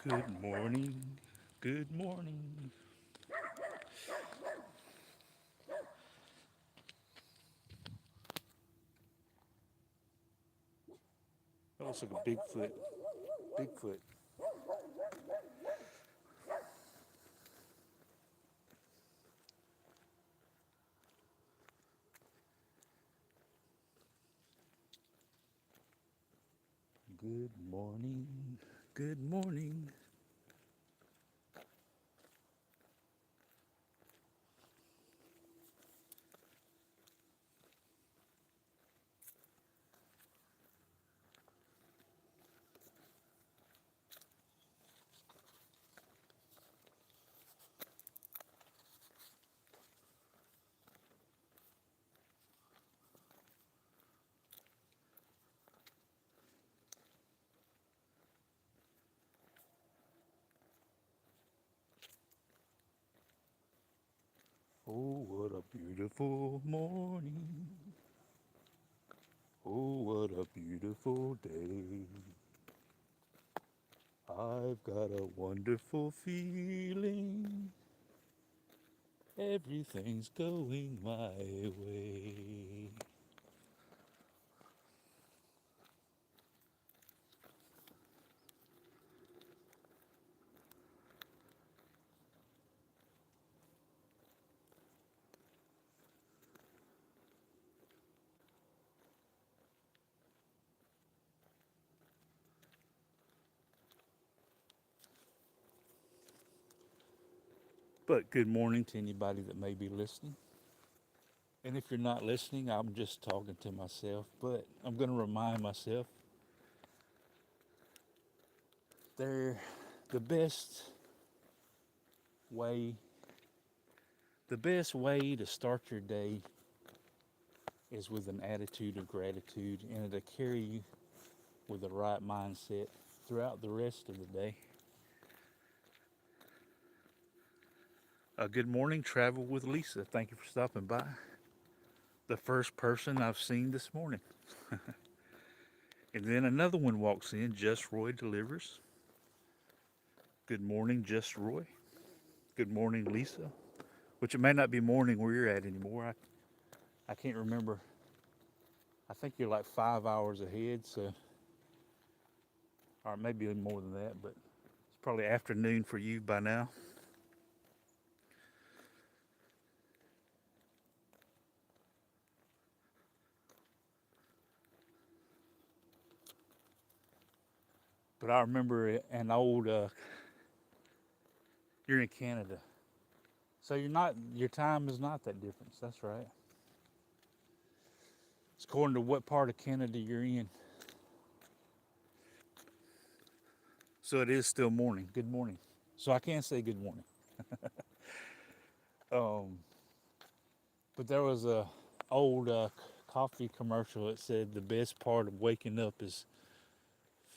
Good morning. Good morning. That looks like a Bigfoot. Bigfoot. Good morning. Good morning. Oh, what a beautiful morning. Oh, what a beautiful day. I've got a wonderful feeling. Everything's going my way. But good morning to anybody that may be listening. And if you're not listening, I'm just talking to myself. But I'm going to remind myself they're the way, the best way to start your day is with an attitude of gratitude and to carry you with the right mindset throughout the rest of the day. Good morning, Travel with Lisa. Thank you for stopping by. The first person I've seen this morning. And then another one walks in, Just Roy delivers. Good morning, Just Roy. Good morning, Lisa. Which it may not be morning where you're at anymore. I can't remember. I think you're like 5 hours ahead, so, or maybe more than that, but it's probably afternoon for you by now. But I remember an old, you're in Canada. So your time is not that different. That's right. It's according to what part of Canada you're in. So it is still morning. Good morning. So I can say good morning. Um, but there was a old coffee commercial that said the best part of waking up is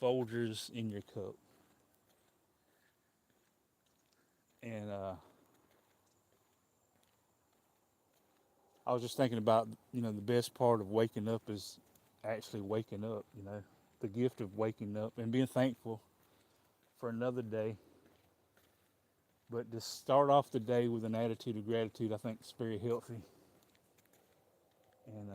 Folgers in your cup. And I was just thinking about, the best part of waking up is actually waking up, the gift of waking up and being thankful for another day. But to start off the day with an attitude of gratitude, I think is very healthy. And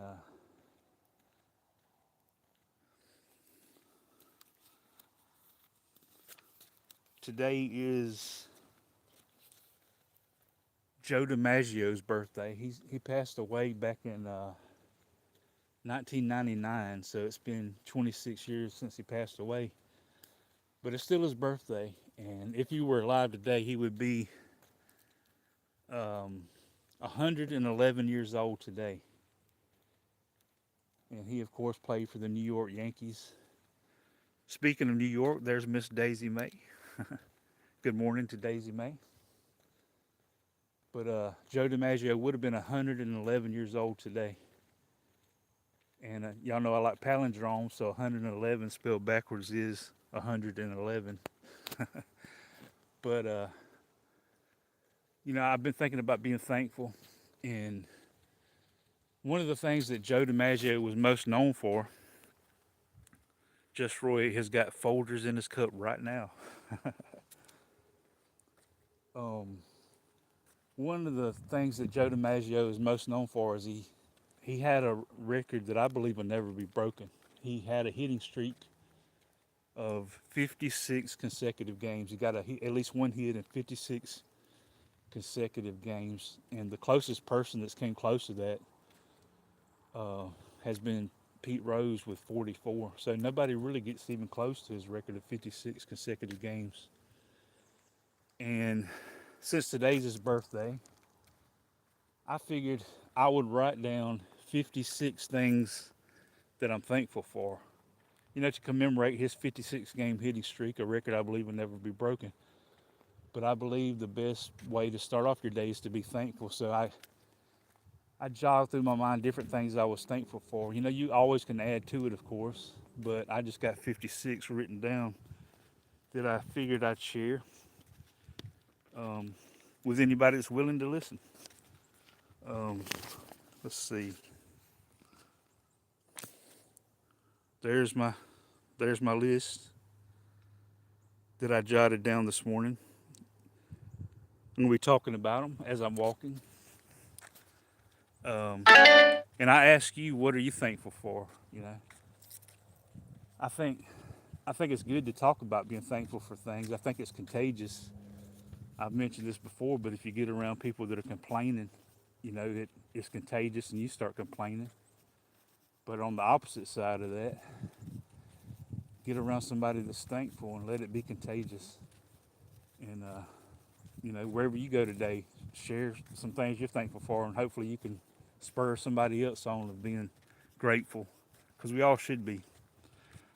today is Joe DiMaggio's birthday. He passed away back in 1999, so it's been 26 years since he passed away. But it's still his birthday, and if he were alive today, he would be 111 years old today. And he, of course, played for the New York Yankees. Speaking of New York, there's Miss Daisy May. Good morning to Daisy May. But Joe DiMaggio would have been 111 years old today. And y'all know I like palindromes, so 111 spelled backwards is 111. But, I've been thinking about being thankful. And one of the things that Joe DiMaggio was most known for, Just Roy has got Folgers in his cup right now. Um, One of the things that Joe DiMaggio is most known for is he had a record that I believe will never be broken. He had a hitting streak of 56 consecutive games. He got at least one hit in 56 consecutive games, and the closest person that's came close to that uh, has been Pete Rose with 44. So nobody really gets even close to his record of 56 consecutive games. And since today's his birthday, I figured I would write down 56 things that I'm thankful for, to commemorate his 56 game hitting streak, a record I believe will never be broken. But I believe the best way to start off your day is to be thankful. So I jogged through my mind different things I was thankful for. You always can add to it, of course, but I just got 56 written down that I figured I'd share um, with anybody that's willing to listen. Um, let's see. There's my list that I jotted down this morning. I'm gonna be talking about them as I'm walking. And I ask you, what are you thankful for? I think it's good to talk about being thankful for things. I think it's contagious. I've mentioned this before, but if you get around people that are complaining, it's contagious and you start complaining. But on the opposite side of that, get around somebody that's thankful and let it be contagious. And, wherever you go today, share some things you're thankful for, and hopefully you can spur somebody else on of being grateful, because we all should be.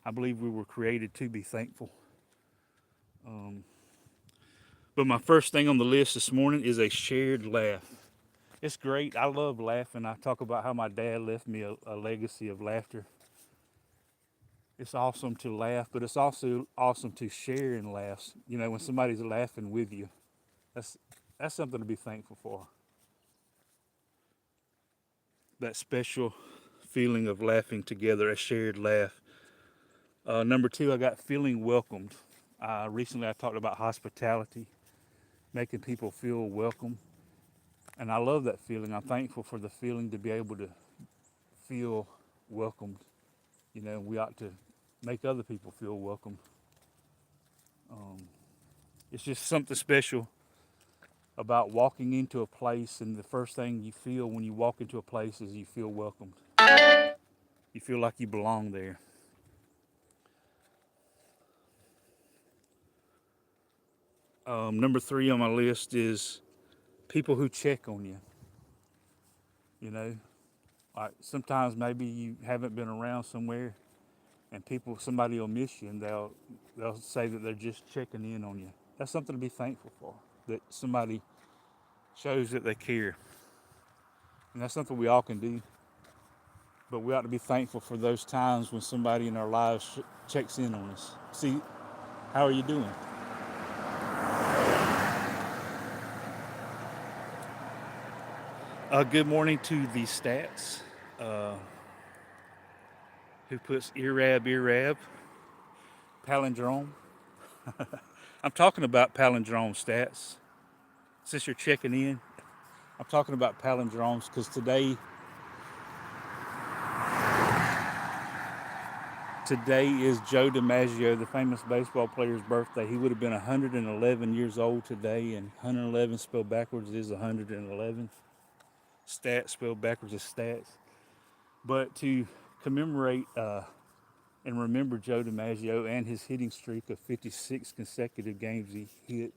I believe we were created to be thankful. But my first thing on the list this morning is a shared laugh. It's great. I love laughing. I talk about how my dad left me a legacy of laughter. It's awesome to laugh, but it's also awesome to share in laughs. When somebody's laughing with you, that's something to be thankful for. That special feeling of laughing together, a shared laugh. Number two, I got feeling welcomed. Recently, I talked about hospitality, making people feel welcome. And I love that feeling. I'm thankful for the feeling to be able to feel welcomed. We ought to make other people feel welcome. It's just something special about walking into a place, and the first thing you feel when you walk into a place is you feel welcomed. You feel like you belong there. Number three on my list is people who check on you. Like sometimes maybe you haven't been around somewhere, and somebody will miss you, and they'll say that they're just checking in on you. That's something to be thankful for. That somebody shows that they care, and that's something we all can do. But we ought to be thankful for those times when somebody in our lives checks in on us. See, how are you doing? Good morning to the stats. Who puts Irab, palindrome. I'm talking about palindrome stats. Since you're checking in, I'm talking about palindromes because today is Joe DiMaggio, the famous baseball player's birthday. He would have been 111 years old today, and 111 spelled backwards is 111. Stats spelled backwards is stats. But to commemorate and remember Joe DiMaggio and his hitting streak of 56 consecutive games he hit,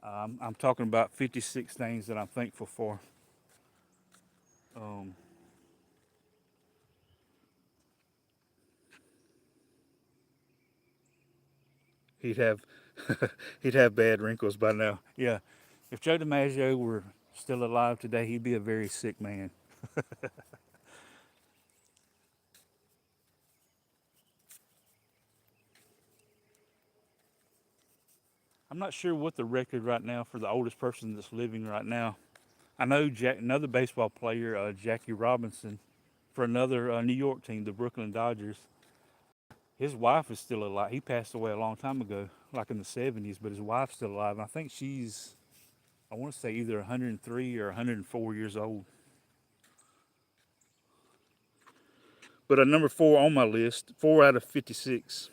I'm talking about 56 things that I'm thankful for. He'd have he'd have bad wrinkles by now. Yeah, if Joe DiMaggio were still alive today, he'd be a very sick man. I'm not sure what the record right now for the oldest person that's living right now. I know another baseball player, Jackie Robinson, for another New York team, the Brooklyn Dodgers. His wife is still alive. He passed away a long time ago, like in the 70s, but his wife's still alive. And I think she's, I want to say either 103 or 104 years old. But number 4 on my list, 4 out of 56,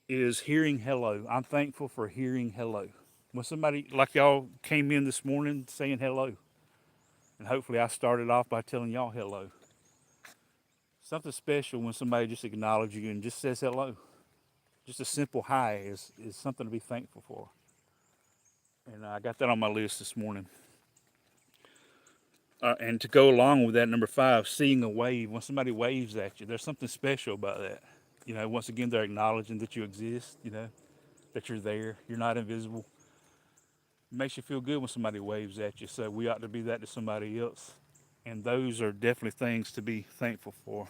is hearing hello. I'm thankful for hearing hello. When somebody like y'all came in this morning saying hello, and hopefully I started off by telling y'all hello. Something special when somebody just acknowledges you and just says hello. Just a simple hi is something to be thankful for. And I got that on my list this morning. And to go along with that, number 5, seeing a wave. When somebody waves at you, there's something special about that. You know, once again, they're acknowledging that you exist, you know, that you're there, you're not invisible. It makes you feel good when somebody waves at you, so we ought to be that to somebody else. And those are definitely things to be thankful for.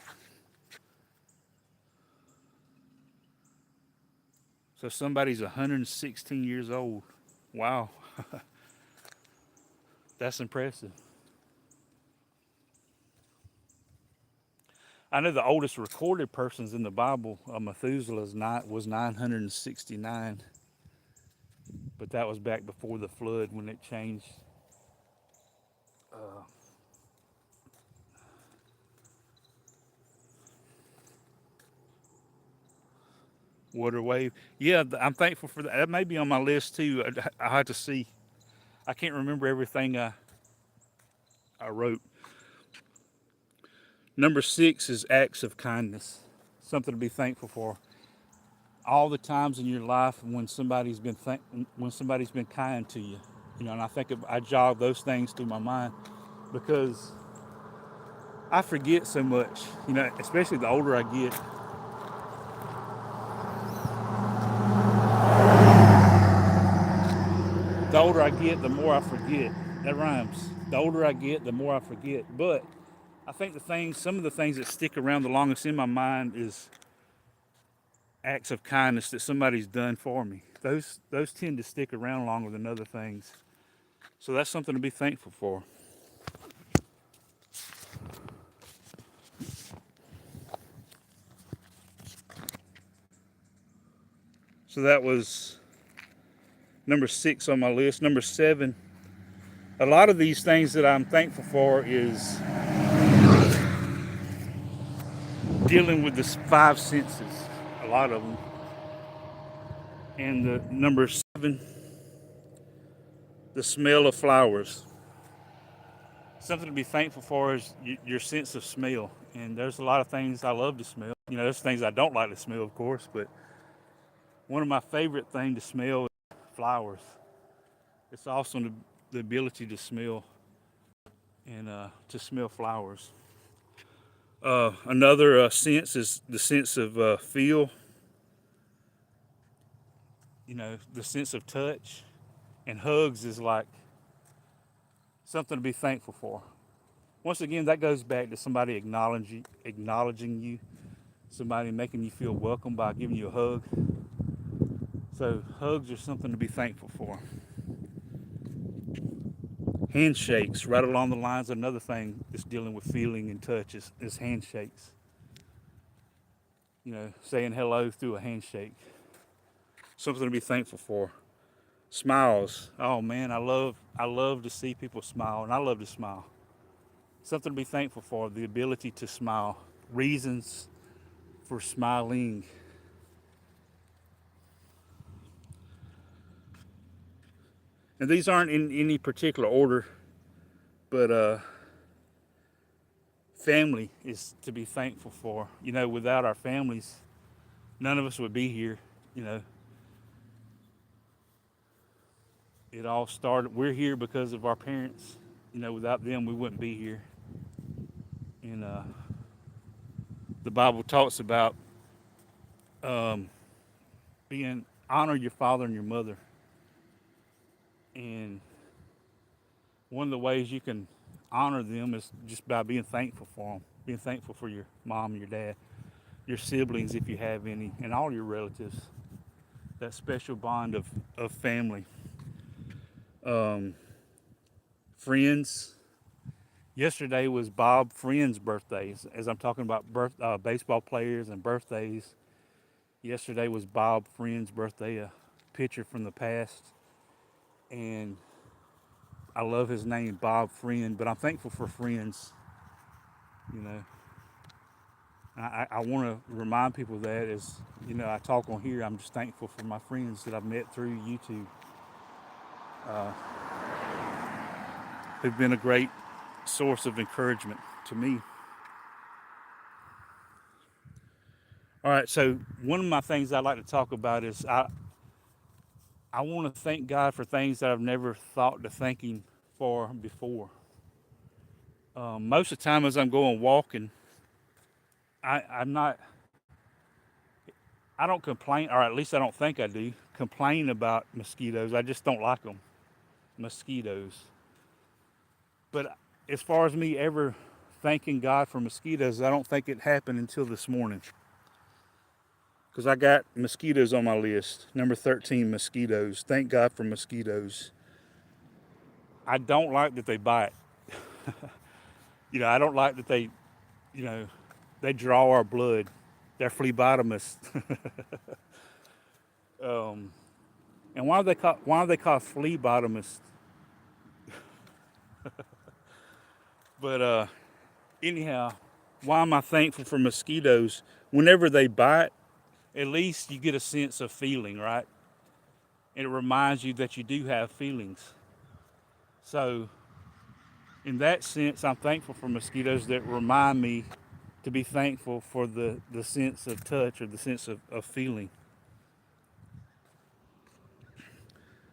So somebody's 116 years old. Wow. That's impressive. I know the oldest recorded persons in the Bible, Methuselah's was 969, but that was back before the flood when it changed. Water wave. Yeah, I'm thankful for that. That may be on my list too. I had to see. I can't remember everything I wrote. Number 6 is acts of kindness. Something to be thankful for. All the times in your life when somebody's been kind to you, you know, and I think I jog those things through my mind because I forget so much, you know, especially the older I get. The older I get, the more I forget. That rhymes. The older I get, the more I forget. But I think some of the things that stick around the longest in my mind is acts of kindness that somebody's done for me. Those tend to stick around longer than other things. So that's something to be thankful for. So that was number 6 on my list. Number 7, a lot of these things that I'm thankful for is dealing with the 5 senses. A lot of them. And the number 7, the smell of flowers. Something to be thankful for is your sense of smell. And there's a lot of things I love to smell. You know, there's things I don't like to smell, of course, but one of my favorite things to smell is flowers. It's also the ability to smell and to smell flowers. Another sense is the sense of feel. You know, the sense of touch. And hugs is like something to be thankful for. Once again, that goes back to somebody acknowledging you, somebody making you feel welcome by giving you a hug. So hugs are something to be thankful for. Handshakes, right along the lines of another thing that's dealing with feeling and touch is handshakes. You know, saying hello through a handshake. Something to be thankful for. Smiles. Oh man, I love to see people smile, and I love to smile. Something to be thankful for, the ability to smile. Reasons for smiling. And these aren't in any particular order, but family is to be thankful for. You know, without our families, none of us would be here. You know, it all started, we're here because of our parents. You know, without them, we wouldn't be here. And the Bible talks about honor your father and your mother. And one of the ways you can honor them is just by being thankful for them, being thankful for your mom and your dad, your siblings if you have any, and all your relatives. That special bond of family. Friends. Yesterday was Bob Friend's birthday. As I'm talking about baseball players and birthdays, Yesterday was Bob Friend's birthday, a picture from the past. And I love his name, Bob Friend, but I'm thankful for friends. You know, I want to remind people that as, I talk on here, I'm just thankful for my friends that I've met through YouTube, who've been a great source of encouragement to me. All right, so one of my things I like to talk about is I want to thank God for things that I've never thought to thank Him for before. Most of the time as I'm going walking, I'm not, I don't complain, or at least I don't think I do, complain about mosquitoes. I just don't like them, mosquitoes. But as far as me ever thanking God for mosquitoes, I don't think it happened until this morning. Because I got mosquitoes on my list. Number 13, mosquitoes. Thank God for mosquitoes. I don't like that they bite. I don't like that they draw our blood. They're phlebotomists. And why are they called phlebotomists? But anyhow, why am I thankful for mosquitoes? Whenever they bite, at least you get a sense of feeling, right? And it reminds you that you do have feelings. So in that sense, I'm thankful for mosquitoes that remind me to be thankful for the sense of touch, or the sense of feeling.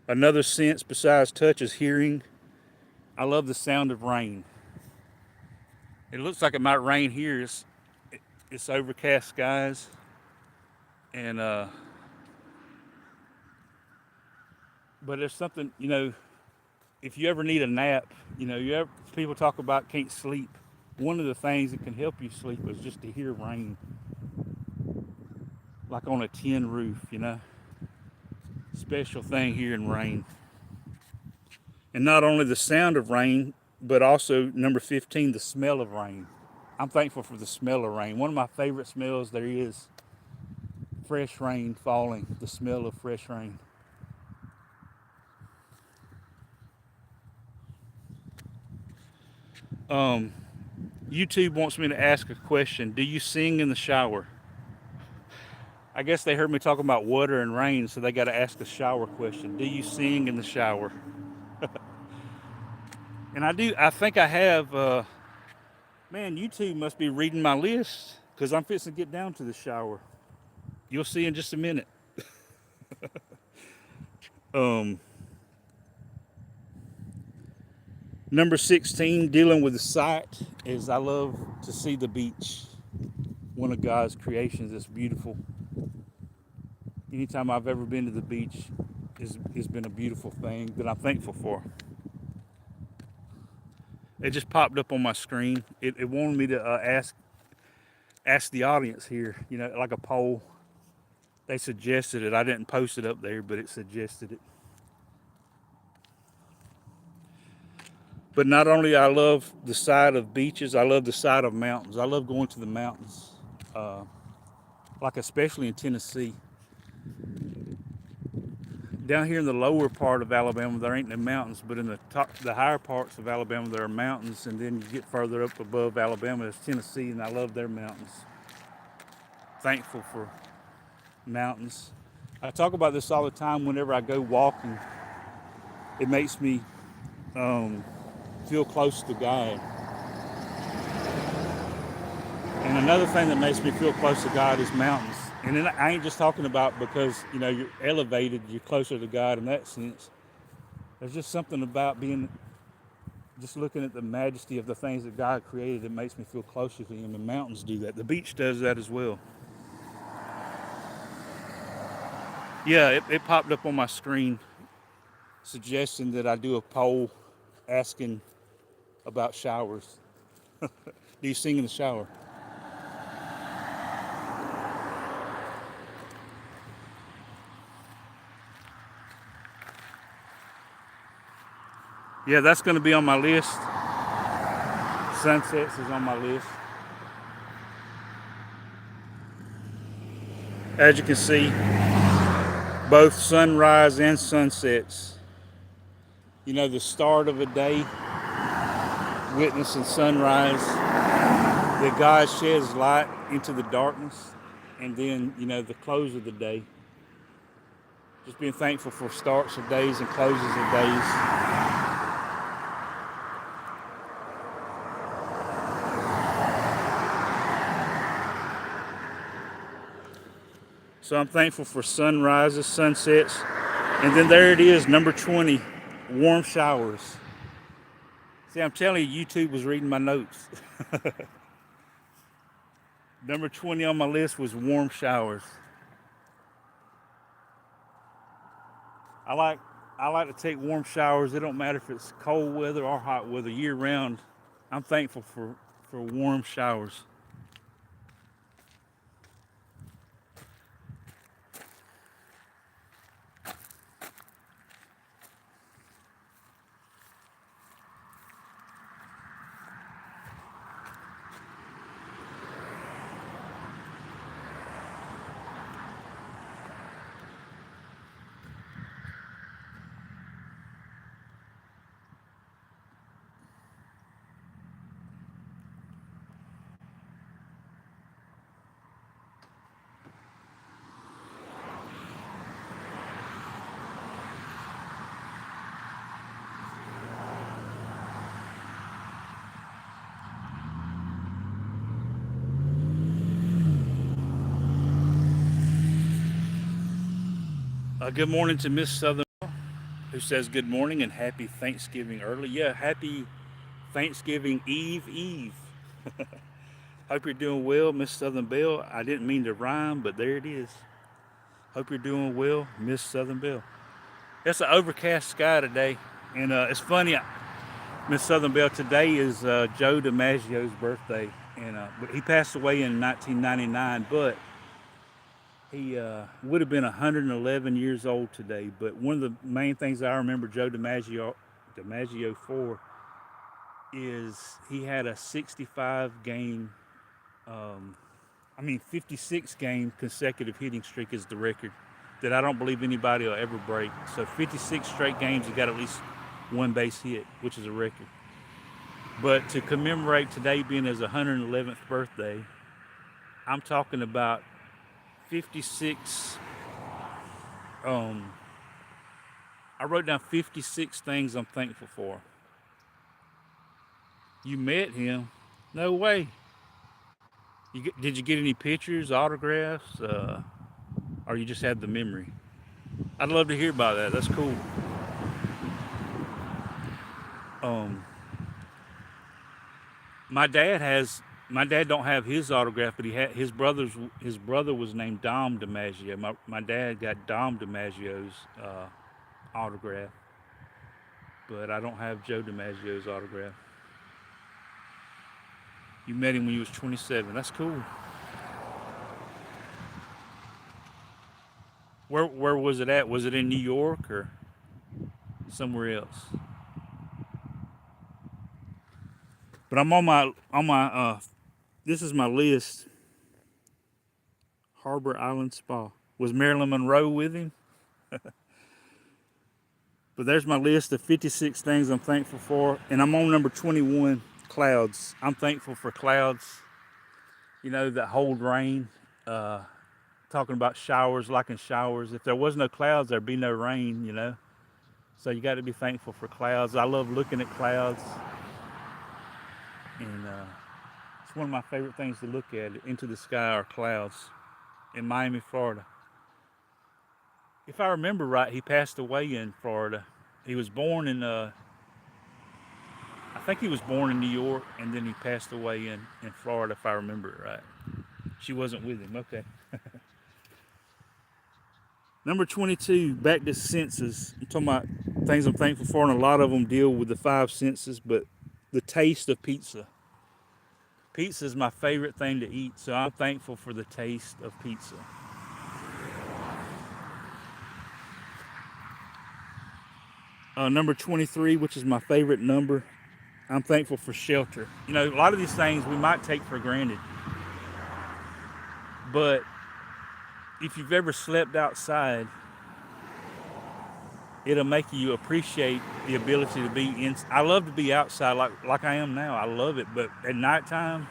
Another sense besides touch is hearing. I love the sound of rain. It looks like it might rain here. It's overcast skies. And but there's something, if you ever need a nap, people talk about can't sleep. One of the things that can help you sleep is just to hear rain, like on a tin roof, Special thing hearing rain. And not only the sound of rain, but also number 15, the smell of rain. I'm thankful for the smell of rain. One of my favorite smells there is fresh rain falling, the smell of fresh rain. YouTube wants me to ask a question. Do you sing in the shower? I guess they heard me talking about water and rain, so they got to ask a shower question. Do you sing in the shower? And I do. I think I have. Man, YouTube must be reading my list, because I'm fixing to get down to the shower. You'll see in just a minute. Number 16, dealing with the sight, is I love to see the beach. One of God's creations that's beautiful. Anytime I've ever been to the beach has been a beautiful thing that I'm thankful for. It just popped up on my screen. It wanted me to ask the audience here, like a poll. They suggested it. I didn't post it up there, but it suggested it. But not only I love the side of beaches, I love the side of mountains. I love going to the mountains, like especially in Tennessee. Down here in the lower part of Alabama, there ain't no mountains, but in the higher parts of Alabama, there are mountains, and then you get further up above Alabama, it's Tennessee, and I love their mountains. Thankful for mountains. I talk about this all the time whenever I go walking. It makes me feel close to God. And another thing that makes me feel close to God is mountains. And then I ain't just talking about because, you're elevated, you're closer to God in that sense. There's just something about just looking at the majesty of the things that God created that makes me feel closer to Him, and mountains do that. The beach does that as well. Yeah, it popped up on my screen suggesting that I do a poll asking about showers. Do you sing in the shower? Yeah, that's going to be on my list. Sunsets is on my list. As you can see, both sunrise and sunsets. You know, the start of a day, witnessing sunrise, that God sheds light into the darkness, and then, you know, the close of the day. Just being thankful for starts of days and closes of days. So I'm thankful for sunrises, sunsets, and then there it is, number 20, warm showers. See, I'm telling you, YouTube was reading my notes. Number 20 on my list was warm showers. I like to take warm showers. It don't matter if it's cold weather or hot weather, year round. I'm thankful for warm showers. Good morning to Miss Southern, who says good morning and happy Thanksgiving early. Yeah, happy Thanksgiving Eve. Hope you're doing well, Miss Southern Belle. I didn't mean to rhyme, but there it is. Hope you're doing well, Miss Southern Belle. It's an overcast sky today, and it's funny, Miss Southern Belle. Today is Joe DiMaggio's birthday, and he passed away in 1999, but he would have been 111 years old today. But one of the main things I remember Joe DiMaggio for is he had a 56 game consecutive hitting streak is the record that I don't believe anybody will ever break. So 56 straight games, he got at least one base hit, which is a record. But to commemorate today being his 111th birthday, I'm talking about 56. I wrote down 56 things I'm thankful for. You met him? No way. Did you get any pictures, autographs, or you just had the memory? I'd love to hear about that. That's cool. Um, my dad don't have his autograph, but he had his brother was named Dom DiMaggio. My dad got Dom DiMaggio's autograph, but I don't have Joe DiMaggio's autograph. You met him when he was 27. That's cool. Where was it at? Was it in New York or somewhere else? But I'm on my this is my list. Harbor Island Spa. Was Marilyn Monroe with him? But there's my list of 56 things I'm thankful for, and I'm on number 21, clouds. I'm thankful for clouds, you know, that hold rain. Talking about showers, liking showers. If there was no clouds, there'd be no rain, you know. So you got to be thankful for clouds. I love looking at clouds, and it's one of my favorite things to look at. Into the sky are clouds in Miami, Florida. If I remember right, he passed away in Florida. He was born in, I think he was born in New York, and then he passed away in Florida, if I remember it right. She wasn't with him. Okay. Number 22, back to senses. I'm talking about things I'm thankful for, and a lot of them deal with the five senses, but the taste of pizza. Pizza is my favorite thing to eat, so I'm thankful for the taste of pizza. Number 23, which is my favorite number, I'm thankful for shelter. You know, a lot of these things we might take for granted, but if you've ever slept outside, it'll make you appreciate the ability to be in. I love to be outside like I am now. I love it, but at nighttime,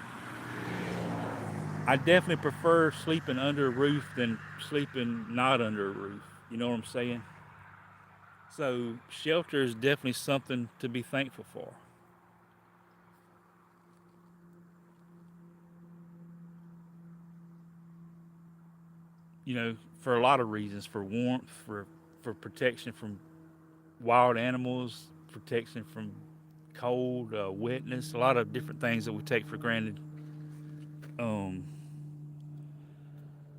I definitely prefer sleeping under a roof than sleeping not under a roof. You know what I'm saying? So shelter is definitely something to be thankful for. You know, for a lot of reasons, for warmth, for protection from wild animals, protection from cold, wetness, a lot of different things that we take for granted. Um,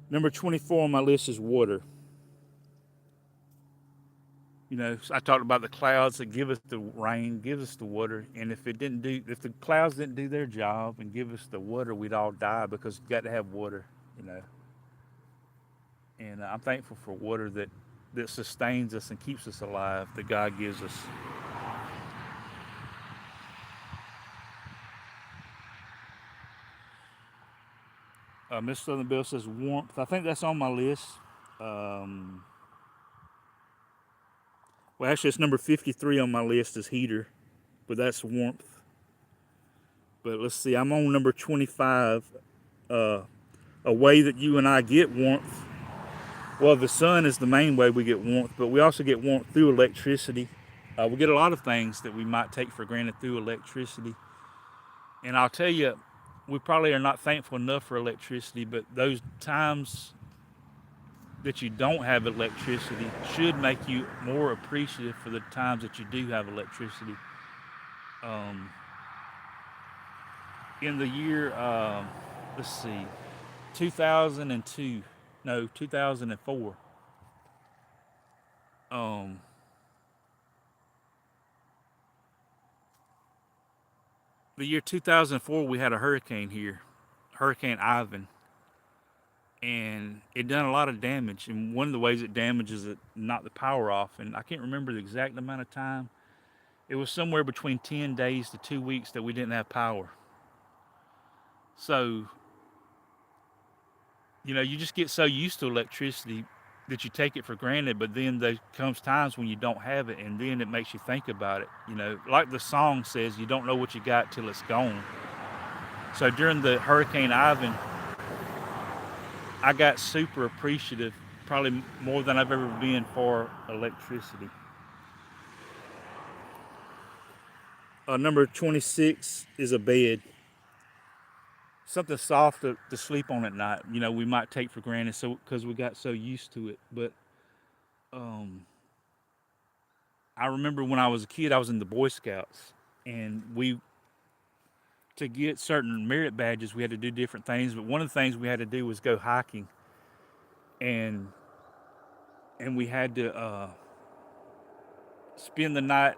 Number 24 on my list is water. You know, I talked about the clouds that give us the rain, gives us the water, and if the clouds didn't do their job and give us the water, we'd all die because you got to have water. You know, and I'm thankful for water that sustains us and keeps us alive, that God gives us. Miss Southern Belle says warmth. I think that's on my list. Um, well, actually, it's number 53 on my list is heater, but that's warmth. But let's see, I'm on number 25. Uh, a way that you and I get warmth. Well, the sun is the main way we get warmth, but we also get warmth through electricity. We get a lot of things that we might take for granted through electricity. And I'll tell you, we probably are not thankful enough for electricity, but those times that you don't have electricity should make you more appreciative for the times that you do have electricity. Um, in the year, let's see, 2002, no, 2004. Um, the year 2004, we had a hurricane here, Hurricane Ivan, and it done a lot of damage. And one of the ways it damages it knocked the power off. And I can't remember the exact amount of time. It was somewhere between 10 days to 2 weeks that we didn't have power. So, you know, you just get so used to electricity that you take it for granted, but then there comes times when you don't have it, and then it makes you think about it. You know, like the song says, you don't know what you got till it's gone. So during the Hurricane Ivan, I got super appreciative, probably more than I've ever been, for electricity. Number 26 is a bed. Something soft to sleep on at night. You know, we might take for granted so because we got so used to it. But um, I remember when I was a kid, I was in the Boy Scouts, and to get certain merit badges, we had to do different things. But one of the things we had to do was go hiking, and we had to spend the night.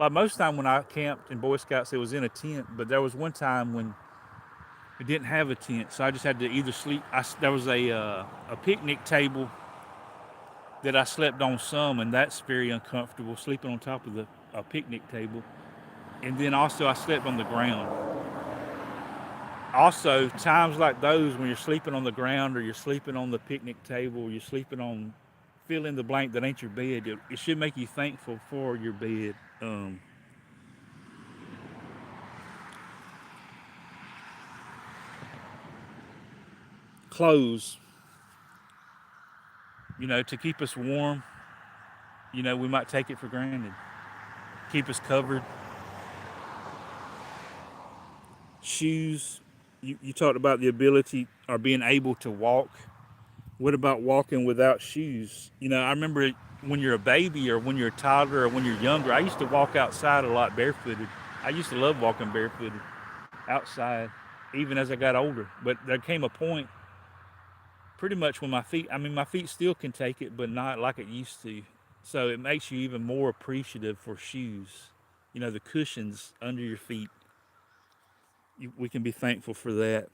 Like most time when I camped in Boy Scouts, it was in a tent. But there was one time when we didn't have a tent, so I just had to either sleep. There was a picnic table that I slept on some, and that's very uncomfortable, sleeping on top of a picnic table. And then also I slept on the ground. Also, times like those when you're sleeping on the ground or you're sleeping on the picnic table or you're sleeping on fill in the blank that ain't your bed, it should make you thankful for your bed. Clothes, you know, to keep us warm, you know, we might take it for granted. Keep us covered. Shoes, you talked about the ability or being able to walk. What about walking without shoes? You know, I remember when you're a baby or when you're a toddler or when you're younger, I used to walk outside a lot barefooted. I used to love walking barefooted outside, even as I got older. But there came a point pretty much when my feet still can take it, but not like it used to. So it makes you even more appreciative for shoes. You know, the cushions under your feet. We can be thankful for that.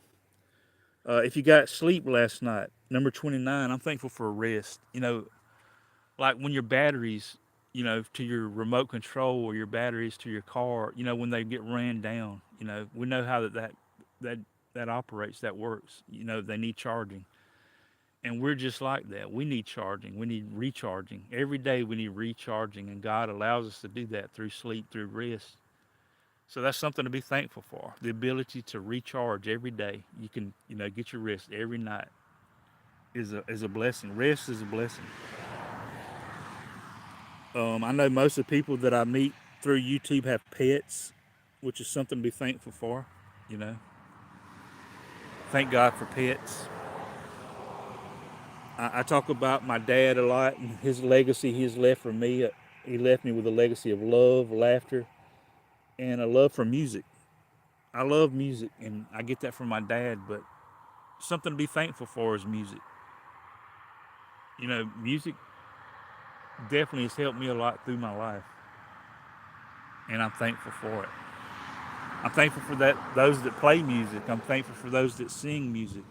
If you got sleep last night, number 29, I'm thankful for rest. You know, like when your batteries, you know, to your remote control or your batteries to your car, you know, when they get ran down, you know, we know how that operates, that works. You know, they need charging. And we're just like that. We need charging. We need recharging. Every day we need recharging, and God allows us to do that through sleep, through rest. So that's something to be thankful for. The ability to recharge every day. You can, get your rest every night is a blessing. Rest is a blessing. I know most of the people that I meet through YouTube have pets, which is something to be thankful for, you know. Thank God for pets. I talk about my dad a lot and his legacy he has left for me. He left me with a legacy of love, laughter, and a love for music. I love music, and I get that from my dad, but something to be thankful for is music. Music definitely has helped me a lot through my life, and I'm thankful for it. I'm thankful for those that play music. I'm thankful for those that sing music.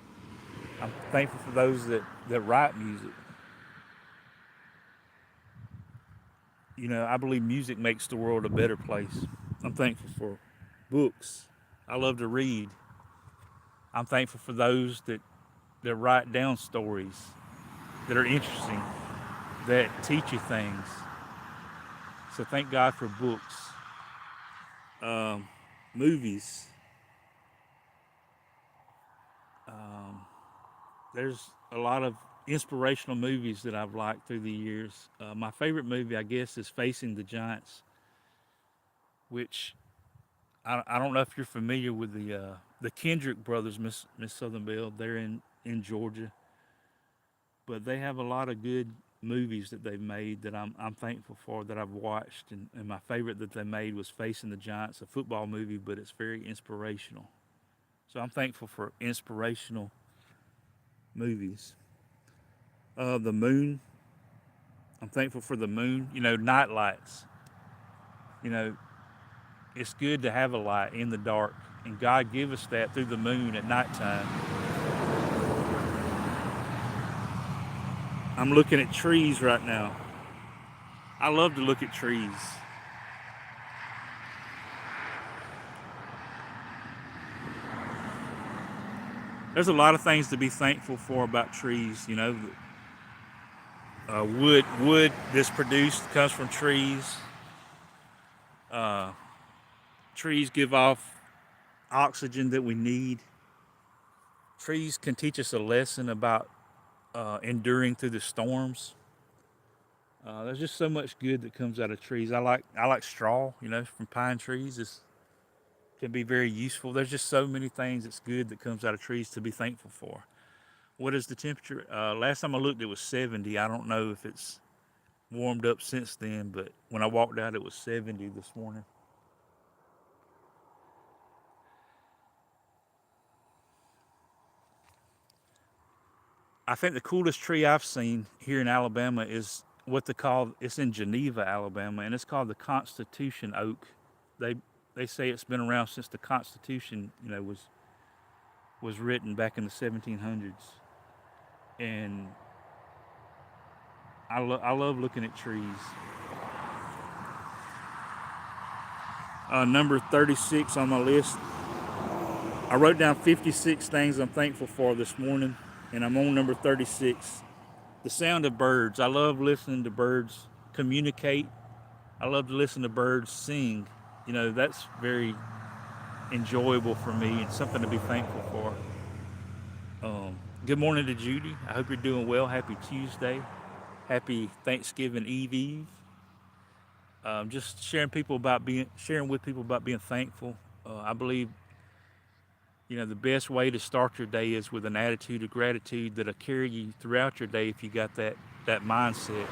I'm thankful for those that write music. I believe music makes the world a better place. I'm thankful for books. I love to read. I'm thankful for those that write down stories that are interesting, that teach you things. So thank God for books, movies. There's a lot of inspirational movies that I've liked through the years. My favorite movie, I guess, is Facing the Giants, which I don't know if you're familiar with the Kendrick brothers, Miss Southern Belle. They're in Georgia, but they have a lot of good movies that they've made that I'm thankful for, that I've watched, and my favorite that they made was Facing the Giants, a football movie, but it's very inspirational. So I'm thankful for inspirational movies. The moon. I'm thankful for the moon. Night lights. It's good to have a light in the dark, and God give us that through the moon at nighttime. I'm looking at trees right now. I love to look at trees. There's a lot of things to be thankful for about trees. Wood that's produced comes from trees. Trees give off oxygen that we need. Trees can teach us a lesson about enduring through the storms. There's just so much good that comes out of trees. I like straw, from pine trees. It can be very useful. There's just so many things that's good that comes out of trees to be thankful for. What is the temperature? Last time I looked, it was 70. I don't know if it's warmed up since then, but when I walked out, it was 70 this morning. I think the coolest tree I've seen here in Alabama is what it's in Geneva, Alabama, and it's called the Constitution Oak. They say it's been around since the Constitution, was written back in the 1700s. And I love looking at trees. Number 36 on my list. I wrote down 56 things I'm thankful for this morning, and I'm on number 36. The sound of birds. I love listening to birds communicate. I love to listen to birds sing. That's very enjoyable for me and something to be thankful for. Good morning to Judy. I hope you're doing well. Happy Tuesday. Happy Thanksgiving Eve. Just sharing with people about being thankful. I believe the best way to start your day is with an attitude of gratitude that'll carry you throughout your day if you got that mindset.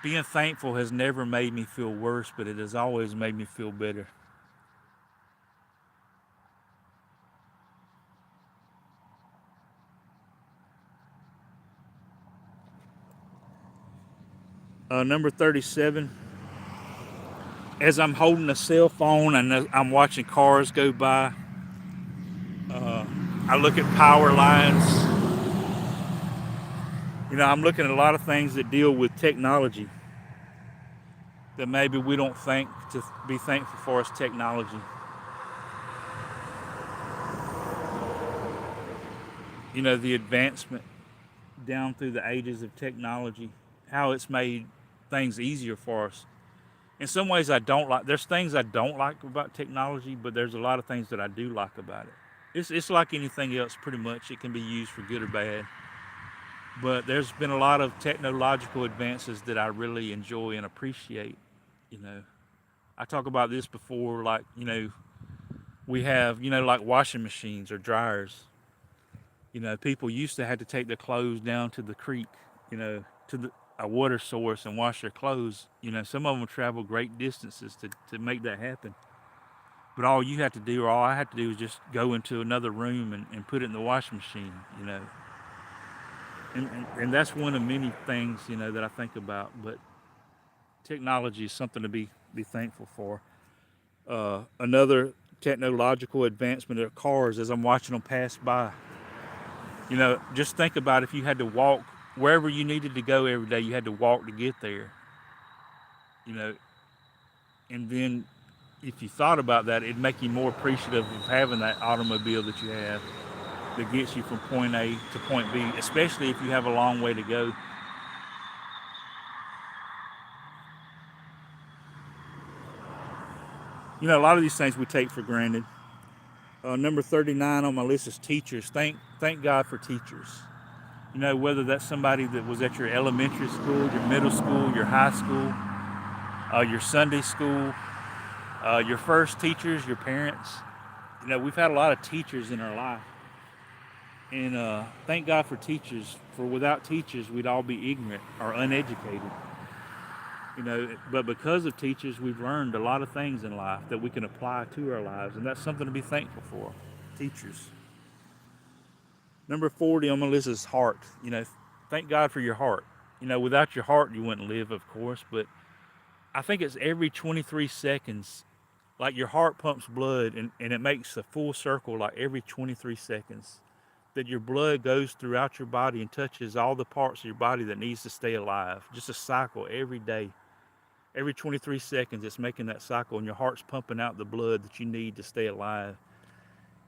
Being thankful has never made me feel worse, but it has always made me feel better. Number 37. As I'm holding a cell phone and I'm watching cars go by, I look at power lines. I'm looking at a lot of things that deal with technology that maybe we don't think to be thankful for as technology. the advancement down through the ages of technology, how it's made things easier for us. In some ways, I don't like. There's things I don't like about technology, but there's a lot of things that I do like about it. It's like anything else, pretty much. It can be used for good or bad. But there's been a lot of technological advances that I really enjoy and appreciate. You know, I talk about this before, like, we have, like washing machines or dryers. People used to have to take their clothes down to the creek, to a water source and wash their clothes. Some of them travel great distances to make that happen. But all you have to do, or all I have to do, is just go into another room and put it in the washing machine, And that's one of many things, that I think about. But technology is something to be thankful for. Another technological advancement are cars as I'm watching them pass by. Just think about if you had to walk wherever you needed to go every day, you had to walk to get there. You know, and then if you thought about that, it'd make you more appreciative of having that automobile that you have that gets you from point A to point B, especially if you have a long way to go. A lot of these things we take for granted. Number 39 on my list is teachers. Thank God for teachers. Whether that's somebody that was at your elementary school, your middle school, your high school, your Sunday school, your first teachers, your parents. We've had a lot of teachers in our life. And thank God for teachers, for without teachers, we'd all be ignorant or uneducated. But because of teachers, we've learned a lot of things in life that we can apply to our lives, and that's something to be thankful for. Teachers. Number 40 on my list is heart. Thank God for your heart. Without your heart, you wouldn't live, of course, but I think it's every 23 seconds, like your heart pumps blood, and it makes a full circle like every 23 seconds, that your blood goes throughout your body and touches all the parts of your body that needs to stay alive. Just a cycle every day. Every 23 seconds, it's making that cycle, and your heart's pumping out the blood that you need to stay alive.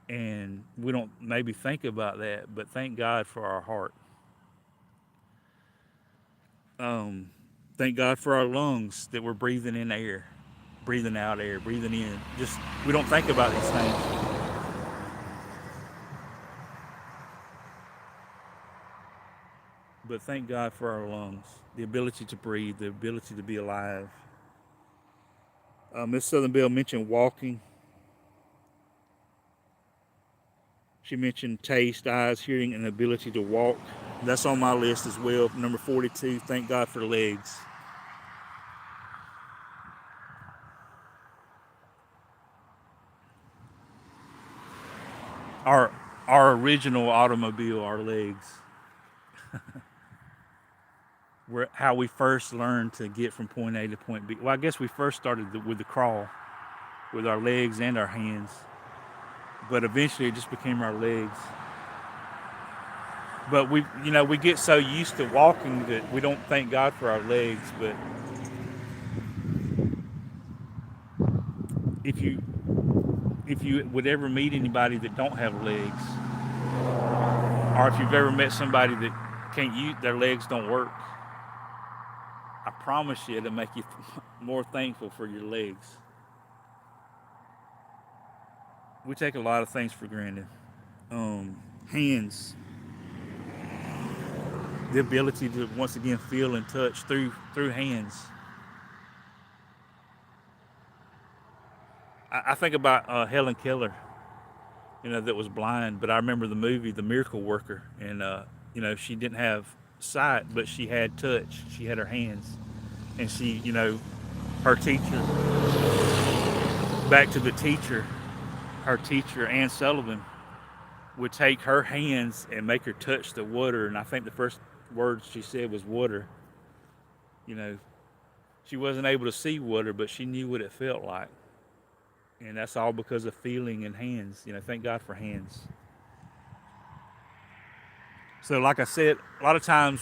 And we don't maybe think about that, but thank God for our heart. Thank God for our lungs, that we're breathing in air, breathing out air, breathing in. Just, we don't think about these things. But thank God for our lungs, the ability to breathe, the ability to be alive. Miss Southern Belle mentioned walking. She mentioned taste, eyes, hearing, and ability to walk. That's on my list as well. Number 42, thank God for legs. Our original automobile, our legs. How we first learned to get from point A to point B. Well, I guess we first started with the crawl, with our legs and our hands. But eventually it just became our legs. But we get so used to walking that we don't thank God for our legs. But if you would ever meet anybody that don't have legs, or if you've ever met somebody that can't use, their legs don't work, I promise you it'll make you more thankful for your legs. We take a lot of things for granted. Hands, the ability to once again feel and touch through hands. I think about Helen Keller, that was blind, but I remember the movie The Miracle Worker, and she didn't have sight, but she had touch. She had her hands, and she, her teacher. Back to the teacher. Her teacher, Anne Sullivan, would take her hands and make her touch the water, and I think the first words she said was water. She wasn't able to see water, but she knew what it felt like. And that's all because of feeling and hands. Thank God for hands. So like I said, a lot of times,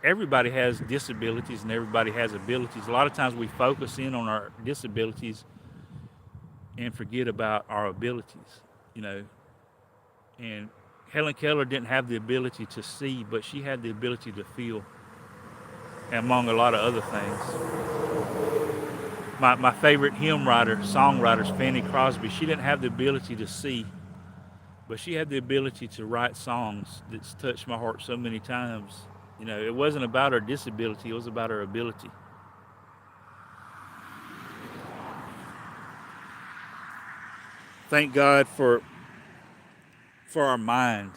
everybody has disabilities and everybody has abilities. A lot of times we focus in on our disabilities and forget about our abilities, and Helen Keller didn't have the ability to see, but she had the ability to feel, among a lot of other things. My favorite hymn writer, songwriter, is Fanny Crosby. She didn't have the ability to see, but she had the ability to write songs that's touched my heart so many times. You know, it wasn't about her disability, it was about her ability. Thank God for our mind,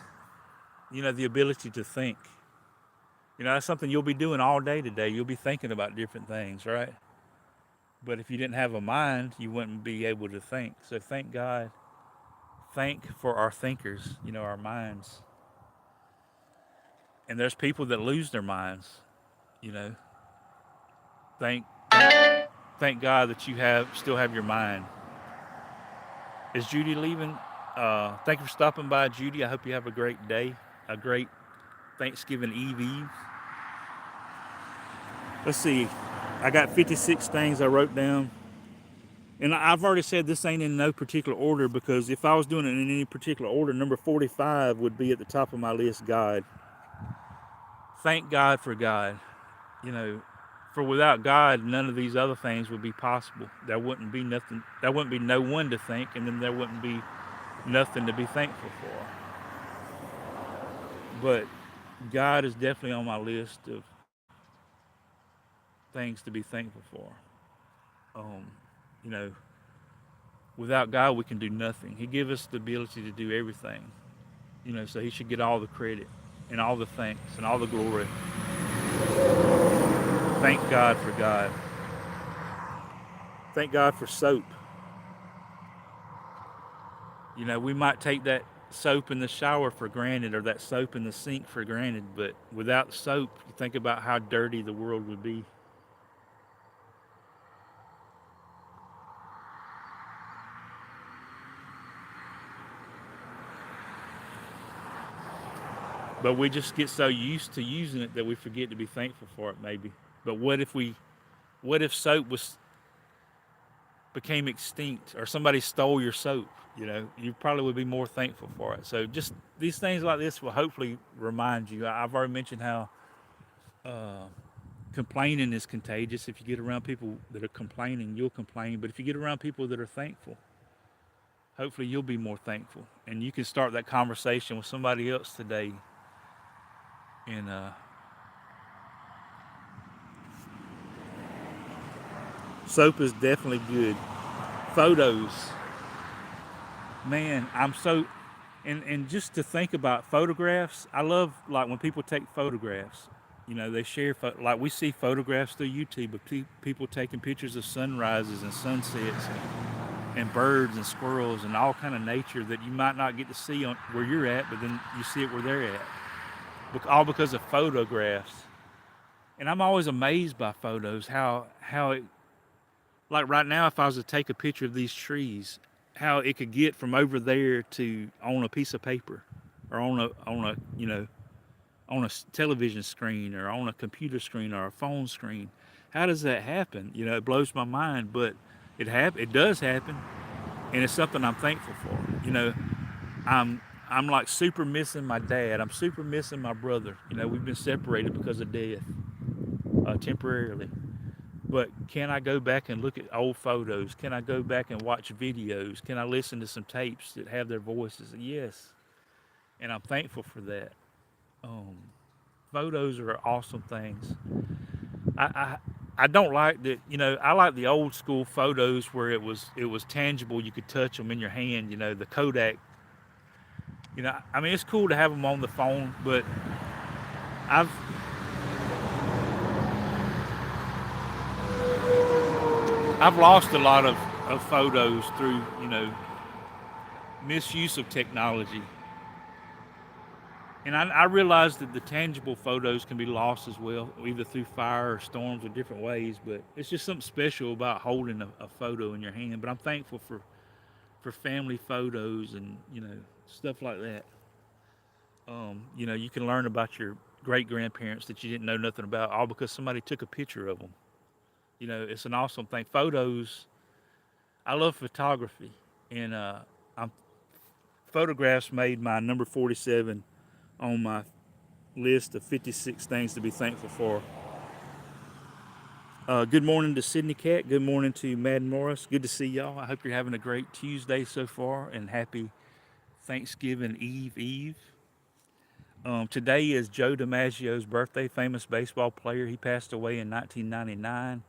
you know, the ability to think. You know, that's something you'll be doing all day today. You'll be thinking about different things, right? But if you didn't have a mind, you wouldn't be able to think. So thank God. Thank for our thinkers, you know, our minds. And there's people that lose their minds, you know. Thank thank God that you still have your mind. Is Judy leaving? Thank you for stopping by, Judy. I hope you have a great day, a great Thanksgiving Eve. Let's see. I got 56 things I wrote down. And I've already said this ain't in no particular order, because if I was doing it in any particular order, number 45 would be at the top of my list, God. Thank God for God. You know, for without God, none of these other things would be possible. There wouldn't be nothing, there wouldn't be no one to think, and then there wouldn't be nothing to be thankful for. But God is definitely on my list of things to be thankful for. You know, without God, we can do nothing. He gave us the ability to do everything. You know, so He should get all the credit and all the thanks and all the glory. Thank God for God. Thank God for soap. You know, we might take that soap in the shower for granted, or that soap in the sink for granted, but without soap, you think about how dirty the world would be. But we just get so used to using it that we forget to be thankful for it, maybe. But what if soap became extinct, or somebody stole your soap? You know, you probably would be more thankful for it. So just these things like this will hopefully remind you. I've already mentioned how complaining is contagious. If you get around people that are complaining, you'll complain. But if you get around people that are thankful, hopefully you'll be more thankful. And you can start that conversation with somebody else today. And soap is definitely good. Photos. Man, and just to think about photographs, I love, like, when people take photographs. You know, they share, like, we see photographs through YouTube of people taking pictures of sunrises and sunsets and birds and squirrels and all kind of nature that you might not get to see on where you're at, but then you see it where they're at. All because of photographs. And I'm always amazed by photos, how it, like right now, if I was to take a picture of these trees, how it could get from over there to on a piece of paper, or on a you know, on a television screen, or on a computer screen, or a phone screen. How does that happen? You know, it blows my mind, but it does happen, and it's something I'm thankful for. You know, I'm like super missing my dad. I'm super missing my brother. You know, we've been separated because of death, temporarily. But can I go back and look at old photos? Can I go back and watch videos? Can I listen to some tapes that have their voices? Yes. And I'm thankful for that. Photos are awesome things. I I don't like that. You know, I like the old school photos where it was tangible. You could touch them in your hand. You know, the Kodak. You know, I mean, it's cool to have them on the phone, but I've I've lost a lot of photos through, you know, misuse of technology. And I realize that the tangible photos can be lost as well, either through fire or storms or different ways. But it's just something special about holding a photo in your hand. But I'm thankful for family photos and, you know, stuff like that. You know, you can learn about your great grandparents that you didn't know nothing about, all because somebody took a picture of them. You know, it's an awesome thing. Photos. I love photography, and I'm photographs made my number 47 on my list of 56 things to be thankful for. Good morning to Sydney Cat. Good morning to Madden Morris. Good to see y'all. I hope you're having a great Tuesday so far, and happy Thanksgiving Eve. Today is Joe DiMaggio's birthday, famous baseball player. He passed away in 1999.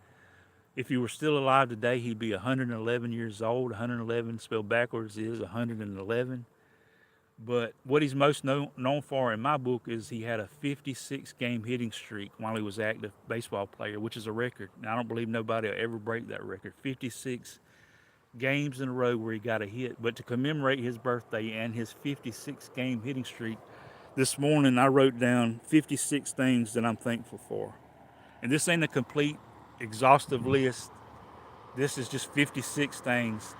If he were still alive today, he'd be 111 years old. 111 spelled backwards is 111. But what he's most known for in my book is he had a 56-game hitting streak while he was active baseball player, which is a record. And I don't believe nobody will ever break that record. 56 games in a row where he got a hit. But to commemorate his birthday and his 56-game hitting streak, this morning I wrote down 56 things that I'm thankful for. And this ain't a complete, exhaustive list. This is just 56 things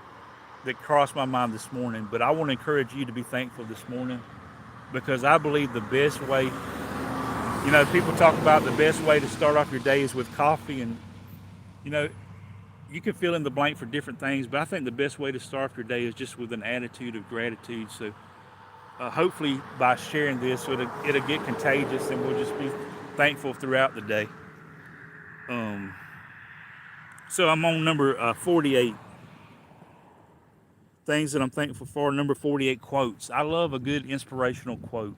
that crossed my mind this morning. But I want to encourage you to be thankful this morning, because I believe the best way, people talk about the best way to start off your day is with coffee, and you can fill in the blank for different things, but I think the best way to start off your day is just with an attitude of gratitude. So hopefully by sharing this, it'll get contagious, and we'll just be thankful throughout the day. So I'm on number 48. Things that I'm thankful for. Number 48, quotes. I love a good inspirational quote.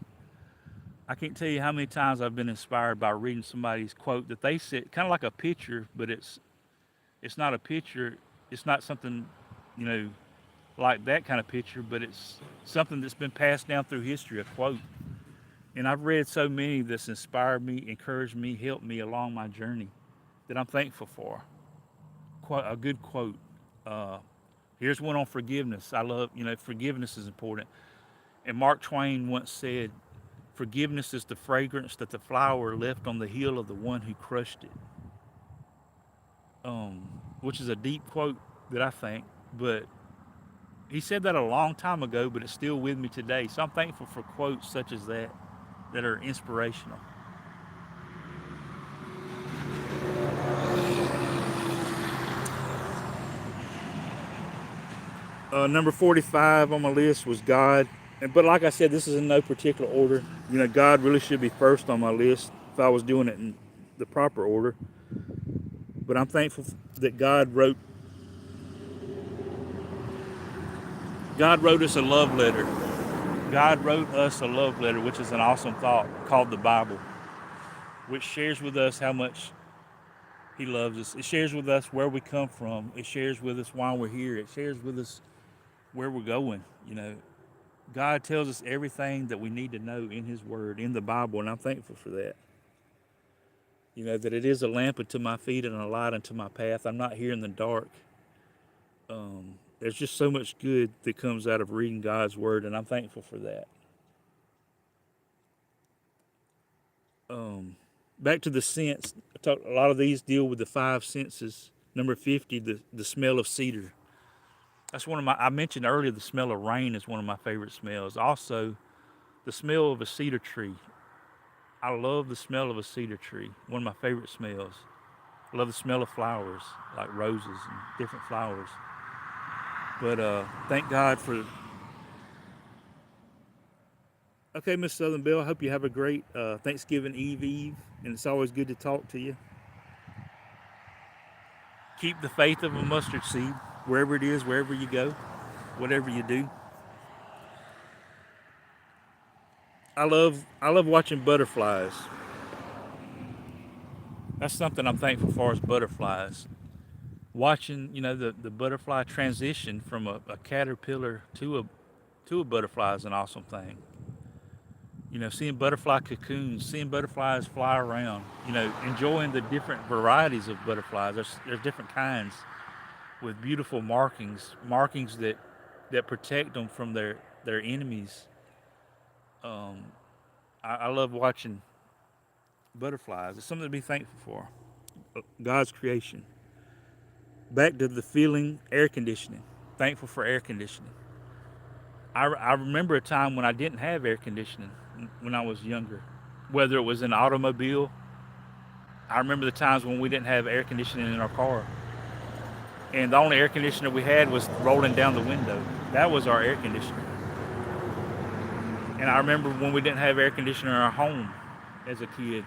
I can't tell you how many times I've been inspired by reading somebody's quote that they said, kind of like a picture, but it's not a picture. It's not something, like that kind of picture, but it's something that's been passed down through history, a quote. And I've read so many that's inspired me, encouraged me, helped me along my journey that I'm thankful for. A good quote. Here's one on forgiveness. I love, forgiveness is important. And Mark Twain once said, forgiveness is the fragrance that the flower left on the heel of the one who crushed it. Which is a deep quote that I think, but he said that a long time ago, but it's still with me today. So I'm thankful for quotes such as that are inspirational. Number 45 on my list was God. But like I said, this is in no particular order. God really should be first on my list if I was doing it in the proper order. But I'm thankful that God wrote us a love letter. God wrote us a love letter, which is an awesome thought, called the Bible, which shares with us how much He loves us. It shares with us where we come from. It shares with us why we're here. It shares with us where we're going. God tells us everything that we need to know in His Word, in the Bible, and I'm thankful for that. That it is a lamp unto my feet and a light unto my path. I'm not here in the dark. There's just so much good that comes out of reading God's Word, and I'm thankful for that. Back to the scents. A lot of these deal with the 5 senses. Number 50, the smell of cedar. That's I mentioned earlier the smell of rain is one of my favorite smells. Also, the smell of a cedar tree. I love the smell of a cedar tree. One of my favorite smells. I love the smell of flowers, like roses and different flowers. But thank God for... Okay, Miss Southern Belle, I hope you have a great Thanksgiving Eve, and it's always good to talk to you. Keep the faith of a mustard seed, wherever it is, wherever you go, whatever you do. I love watching butterflies. That's something I'm thankful for, is butterflies. Watching, the butterfly transition from a caterpillar to a butterfly is an awesome thing. Seeing butterfly cocoons, seeing butterflies fly around, enjoying the different varieties of butterflies. There's different kinds with beautiful markings that protect them from their enemies. I love watching butterflies. It's something to be thankful for. God's creation. Back to the feeling, air conditioning. Thankful for air conditioning. I remember a time when I didn't have air conditioning when I was younger, whether it was in an automobile. I remember the times when we didn't have air conditioning in our car. And the only air conditioner we had was rolling down the window. That was our air conditioner. And I remember when we didn't have air conditioning in our home as a kid.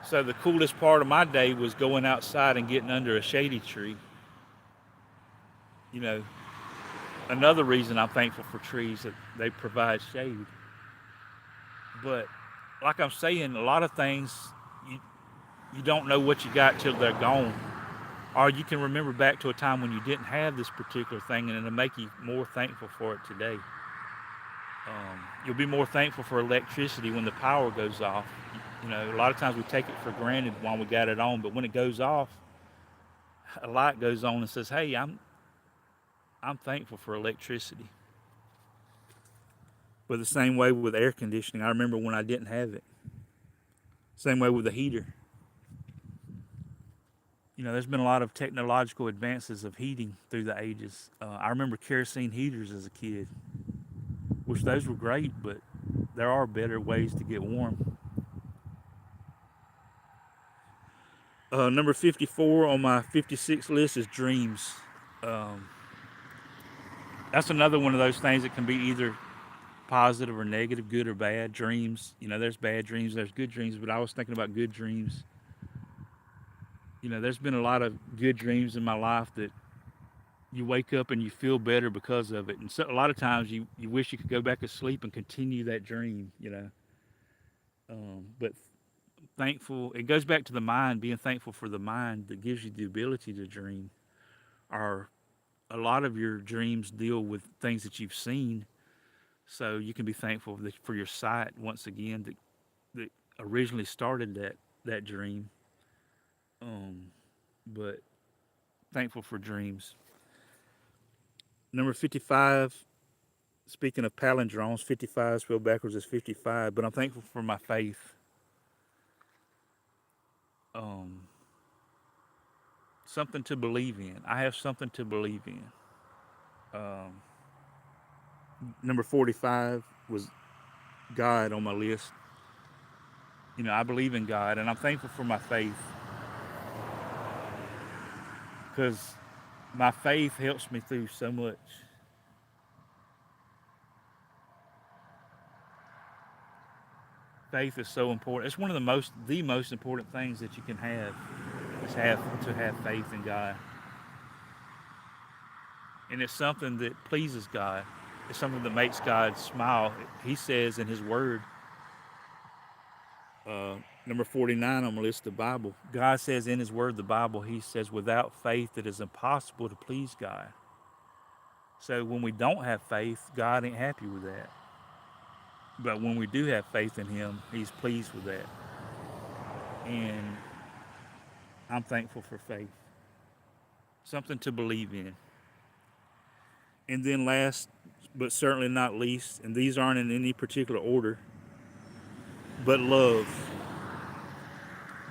So the coolest part of my day was going outside and getting under a shady tree. You know, another reason I'm thankful for trees that they provide shade. But like I'm saying, a lot of things you you don't know what you got till they're gone. Or you can remember back to a time when you didn't have this particular thing and it'll make you more thankful for it today. You'll be more thankful for electricity when the power goes off. You know, a lot of times we take it for granted while we got it on, but when it goes off, a light goes on and says, "Hey, I'm thankful for electricity." But the same way with air conditioning, I remember when I didn't have it. Same way with the heater. You know, there's been a lot of technological advances of heating through the ages. I remember kerosene heaters as a kid, which those were great, but there are better ways to get warm. Number 54 on my 56 list is dreams. Um, that's another one of those things that can be either positive or negative, good or bad. Dreams, you know, there's bad dreams, there's good dreams, but I was thinking about good dreams. You know, there's been a lot of good dreams in my life that you wake up and you feel better because of it. And so a lot of times you wish you could go back to sleep and continue that dream, you know. But thankful, it goes back to the mind, being thankful for the mind that gives you the ability to dream. Or a lot of your dreams deal with things that you've seen. So you can be thankful for your sight once again that originally started that dream. But thankful for dreams. Number 55, speaking of palindromes, 55 spelled backwards is 55, but I'm thankful for my faith. Something to believe in. I have something to believe in. Number 45 was God on my list. You know, I believe in God, and I'm thankful for my faith because my faith helps me through so much. Faith is so important. It's one of the most important things that you can have is have faith in God, and it's something that pleases God. It's something that makes God smile. He says in His Word, number 49 on my list, the Bible. God says in His Word, the Bible, He says, without faith it is impossible to please God. So when we don't have faith, God ain't happy with that. But when we do have faith in Him, He's pleased with that. And I'm thankful for faith. Something to believe in. And then last, but certainly not least, and these aren't in any particular order, but love.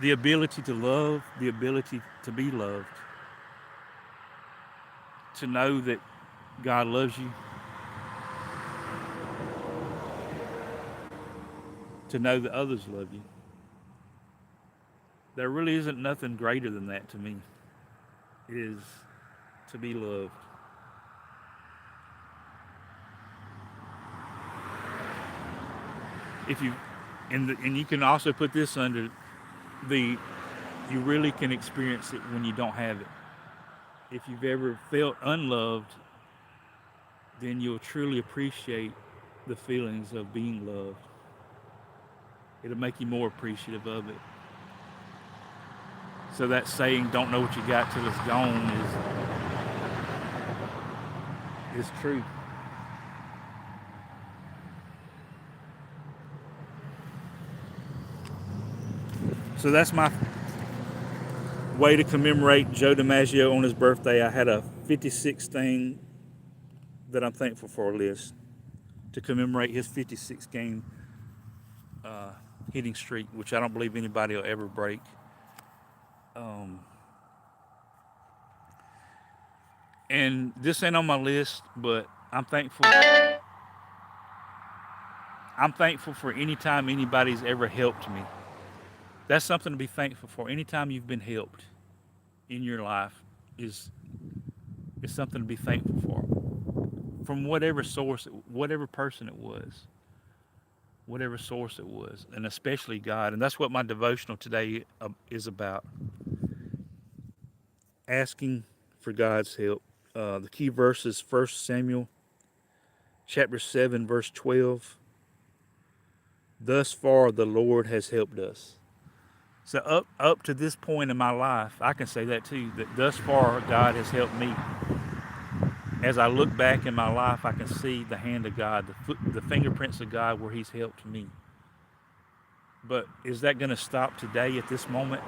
The ability to love, the ability to be loved. To know that God loves you. To know that others love you. There really isn't nothing greater than that to me. It is to be loved. If you, and you can also put this under the, you really can experience it when you don't have it. If you've ever felt unloved, then you'll truly appreciate the feelings of being loved. It'll make you more appreciative of it. So that saying, don't know what you got till it's gone, is true. So that's my way to commemorate Joe DiMaggio on his birthday. I had a 56 thing that I'm thankful for list to commemorate his 56 game hitting streak, which I don't believe anybody will ever break. And this ain't on my list, but I'm thankful. I'm thankful for any time anybody's ever helped me. That's something to be thankful for. Anytime you've been helped in your life is something to be thankful for. From whatever source, whatever person it was. whatever source it was, and especially God. And that's what my devotional today is about, asking for God's help. The key verse is 1 Samuel chapter 7, verse 12. Thus far the Lord has helped us. So up to this point in my life, I can say that too, that thus far God has helped me. As I look back in my life, I can see the hand of God, the fingerprints of God where He's helped me. But is that going to stop today at this moment?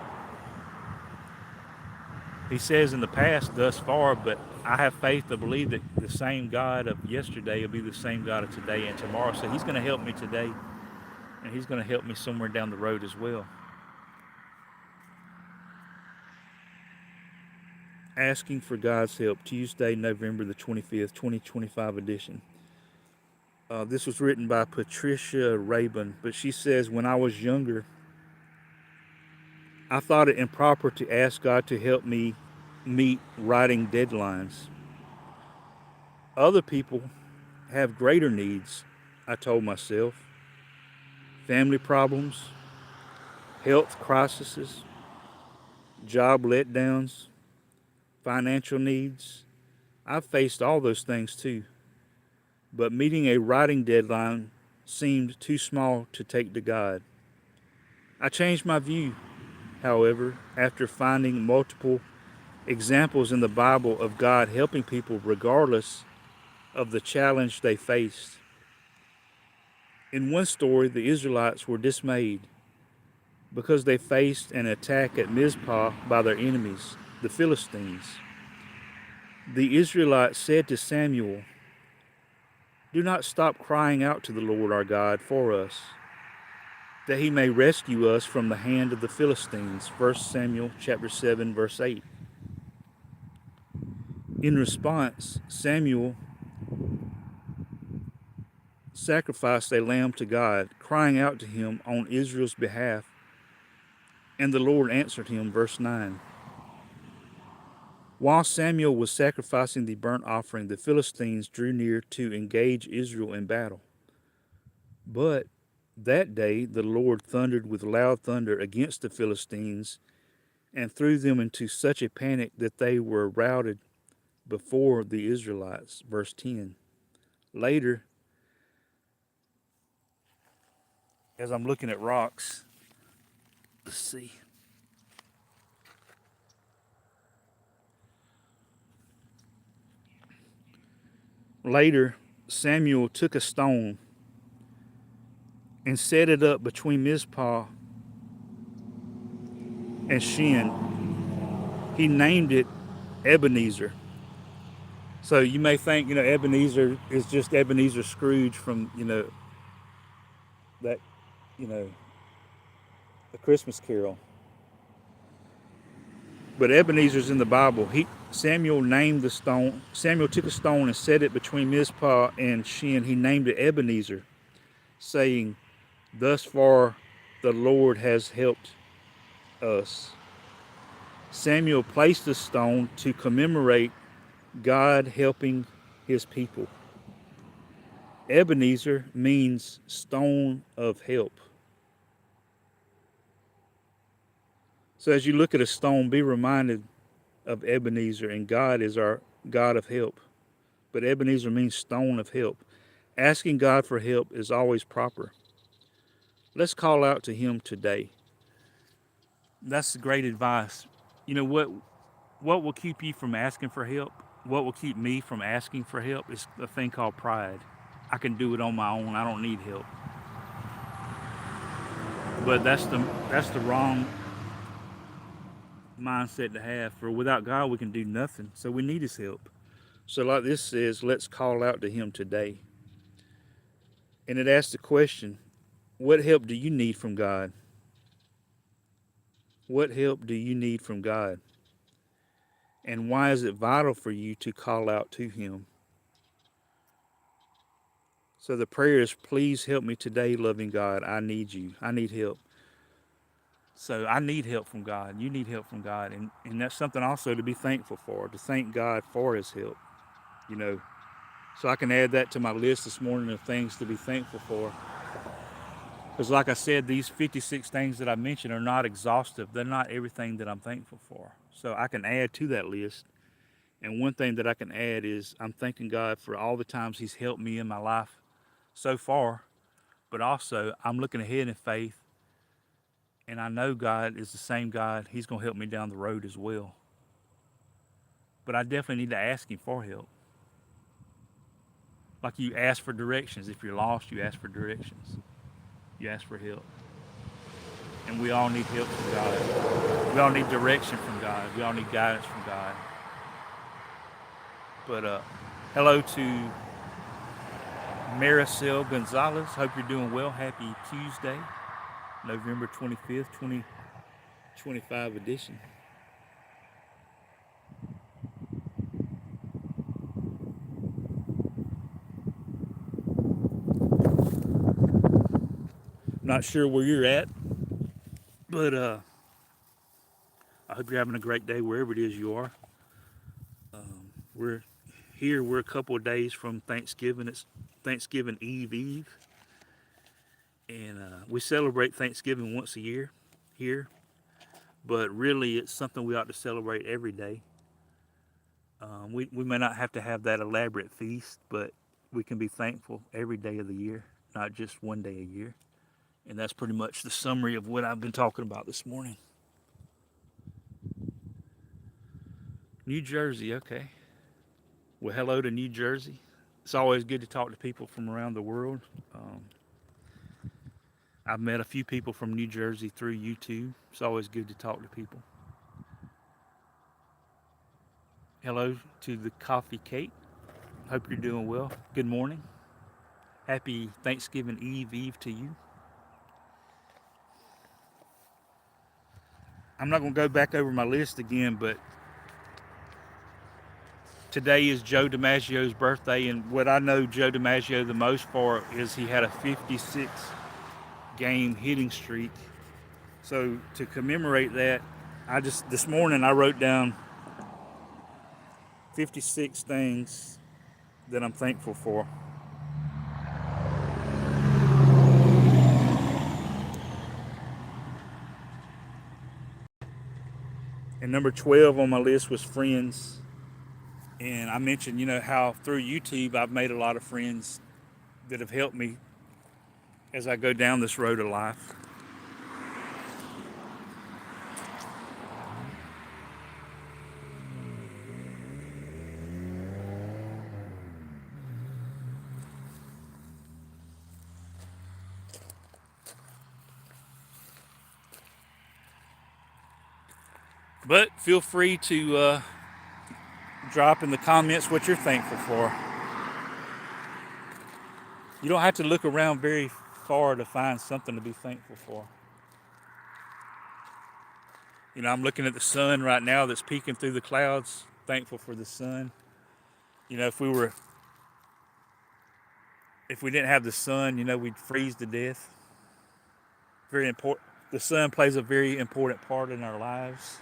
He says in the past, thus far, but I have faith to believe that the same God of yesterday will be the same God of today and tomorrow. So He's going to help me today, and He's going to help me somewhere down the road as well. Asking for God's help, Tuesday, November the 25th, 2025 edition. This was written by Patricia Rabin, but she says, when I was younger, I thought it improper to ask God to help me meet writing deadlines. Other people have greater needs, I told myself. Family problems, health crises, job letdowns, financial needs. I've faced all those things too. But meeting a writing deadline seemed too small to take to God. I changed my view, however, after finding multiple examples in the Bible of God helping people regardless of the challenge they faced. In one story, the Israelites were dismayed because they faced an attack at Mizpah by their enemies, the Philistines. The Israelites said to Samuel, "Do not stop crying out to the Lord our God for us, that He may rescue us from the hand of the Philistines." 1 Samuel chapter 7, verse 8. In response, Samuel sacrificed a lamb to God, crying out to Him on Israel's behalf, and the Lord answered him. Verse 9. While Samuel was sacrificing the burnt offering, the Philistines drew near to engage Israel in battle. But that day the Lord thundered with loud thunder against the Philistines and threw them into such a panic that they were routed before the Israelites. Verse 10. Later, as I'm looking at rocks, let's see. Later, Samuel took a stone and set it up between Mizpah and Shin. He named it Ebenezer. So you may think, Ebenezer is just Ebenezer Scrooge from, that, the Christmas Carol. But Ebenezer's in the Bible. Samuel named the stone. Samuel took a stone and set it between Mizpah and Shin. He named it Ebenezer, saying, "Thus far the Lord has helped us." Samuel placed the stone to commemorate God helping His people. Ebenezer means stone of help. So as you look at a stone, be reminded of Ebenezer, and God is our God of help. But Ebenezer means stone of help. Asking God for help is always proper. Let's call out to Him today. That's great advice. You know what will keep you from asking for help? What will keep me from asking for help is a thing called pride. I can do it on my own. I don't need help. But that's the wrong mindset to have. For without God, we can do nothing. So we need His help. So like this says, let's call out to Him today. And it asks the question, what help do you need from God? What help do you need from God? And why is it vital for you to call out to Him? So the prayer is, please help me today, loving God. I need you. I need help. So I need help from God. You need help from God. And that's something also to be thankful for, to thank God for His help. So I can add that to my list this morning of things to be thankful for. Because like I said, these 56 things that I mentioned are not exhaustive. They're not everything that I'm thankful for. So I can add to that list. And one thing that I can add is I'm thanking God for all the times He's helped me in my life so far. But also, I'm looking ahead in faith. And I know God is the same God. He's going to help me down the road as well. But I definitely need to ask Him for help. Like you ask for directions. If you're lost, you ask for directions. You ask for help. And we all need help from God. We all need direction from God. We all need guidance from God. But hello to Maricel Gonzalez. Hope you're doing well. Happy Tuesday, November 25th, 2025 edition. Not sure where you're at, but I hope you're having a great day wherever it is you are. We're here. We're a couple of days from Thanksgiving. It's Thanksgiving Eve, and we celebrate Thanksgiving once a year here. But really, it's something we ought to celebrate every day. We may not have to have that elaborate feast, but we can be thankful every day of the year, not just one day a year. And that's pretty much the summary of what I've been talking about this morning. New Jersey, okay. Well, hello to New Jersey. It's always good to talk to people from around the world. I've met a few people from New Jersey through YouTube. It's always good to talk to people. Hello to the Coffee Kate. Hope you're doing well. Good morning. Happy Thanksgiving Eve to you. I'm not going to go back over my list again, but today is Joe DiMaggio's birthday, and what I know Joe DiMaggio the most for is he had a 56 game hitting streak. So to commemorate that, this morning I wrote down 56 things that I'm thankful for. And number 12 on my list was friends. And I mentioned, how through YouTube I've made a lot of friends that have helped me as I go down this road of life. But feel free to drop in the comments what you're thankful for. You don't have to look around very far to find something to be thankful for. I'm looking at the sun right now that's peeking through the clouds. Thankful for the sun. If we didn't have the sun, we'd freeze to death. Very important. The sun plays a very important part in our lives.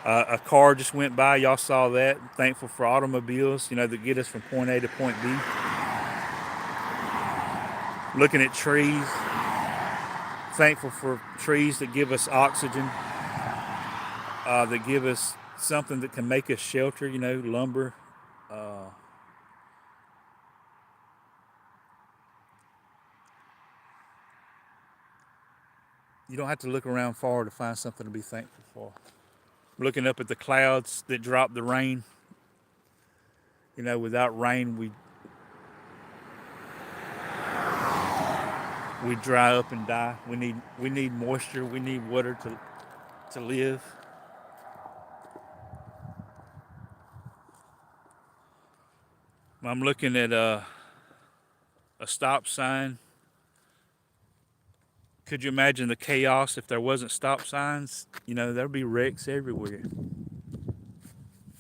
A car just went by. Y'all saw that. Thankful for automobiles, that get us from point A to point B. Looking at trees. Thankful for trees that give us oxygen, that give us something that can make us shelter, lumber. You don't have to look around far to find something to be thankful for. Looking up at the clouds that drop the rain. Without rain, we dry up and die. We need moisture. We need water to live. I'm looking at a stop sign. Could you imagine the chaos if there wasn't stop signs? There'd be wrecks everywhere.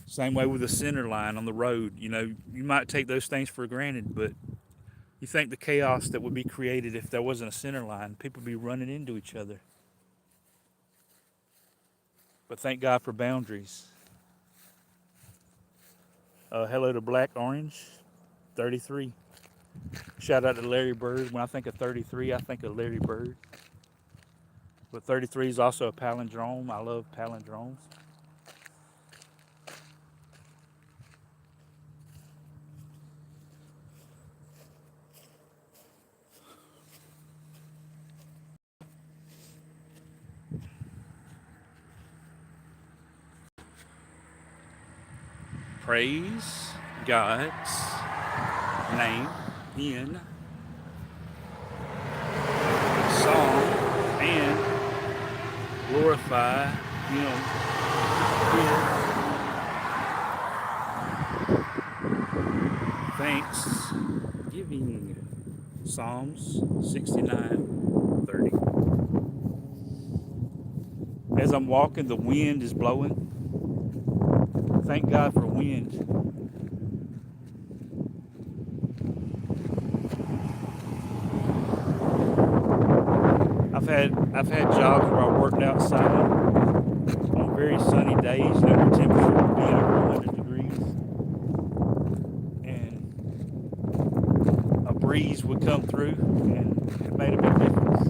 Same way with the center line on the road. You might take those things for granted, but you think the chaos that would be created if there wasn't a center line, people would be running into each other. But thank God for boundaries. Hello to Black Orange 33. Shout out to Larry Bird. When I think of 33, I think of Larry Bird. But 33 is also a palindrome. I love palindromes. Praise God's name in song and glorify Him with thanksgiving. Psalms 69:30. As I'm walking, the wind is blowing. Thank God for wind. I've had jobs where I worked outside on very sunny days, where temperature would be over 100 degrees, and a breeze would come through, and it made a big difference.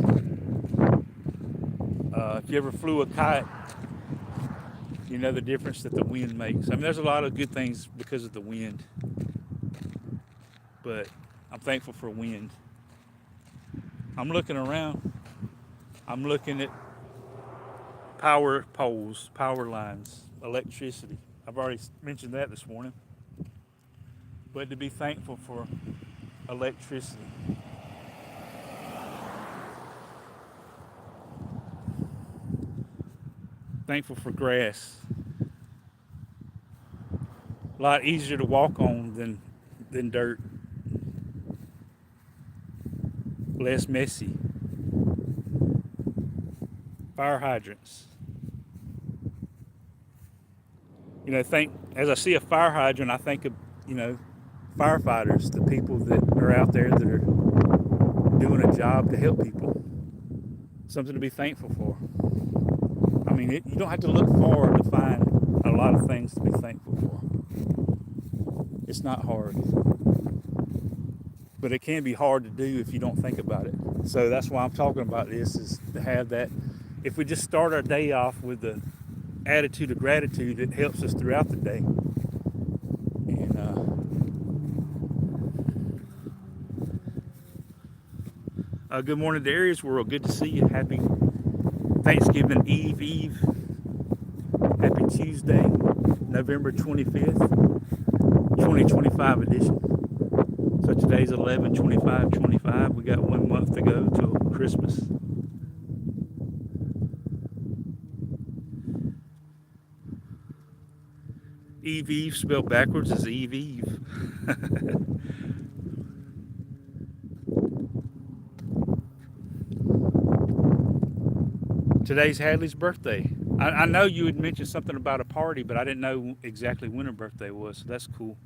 If you ever flew a kite, you know the difference that the wind makes. I mean, there's a lot of good things because of the wind, but I'm thankful for wind. I'm looking around. I'm looking at power poles, power lines, electricity. I've already mentioned that this morning. But to be thankful for electricity. Thankful for grass. A lot easier to walk on than dirt. Less messy. Fire hydrants. You know, as I see a fire hydrant, I think of, firefighters, the people that are out there that are doing a job to help people. Something to be thankful for. I mean, you don't have to look far to find a lot of things to be thankful for. It's not hard. But it can be hard to do if you don't think about it. So that's why I'm talking about this, is to have that. If we just start our day off with the attitude of gratitude, it helps us throughout the day. And good morning, Darius World. Good to see you. Happy Thanksgiving Eve. Happy Tuesday, November 25th, 2025 edition. So today's 11/25/25. We got 1 month to go till Christmas. Eve spelled backwards is Eve. Today's Hadley's birthday. I know you had mentioned something about a party, but I didn't know exactly when her birthday was, so that's cool.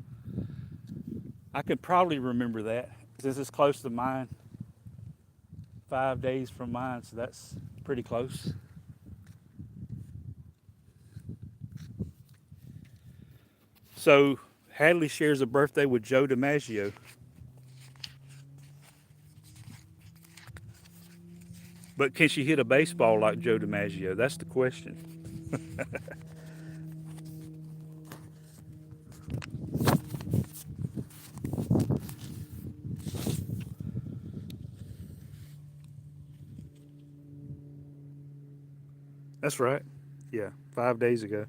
I could probably remember that since it's close to mine. 5 days from mine, so that's pretty close. So Hadley shares a birthday with Joe DiMaggio. But can she hit a baseball like Joe DiMaggio? That's the question. That's right. Yeah, 5 days ago.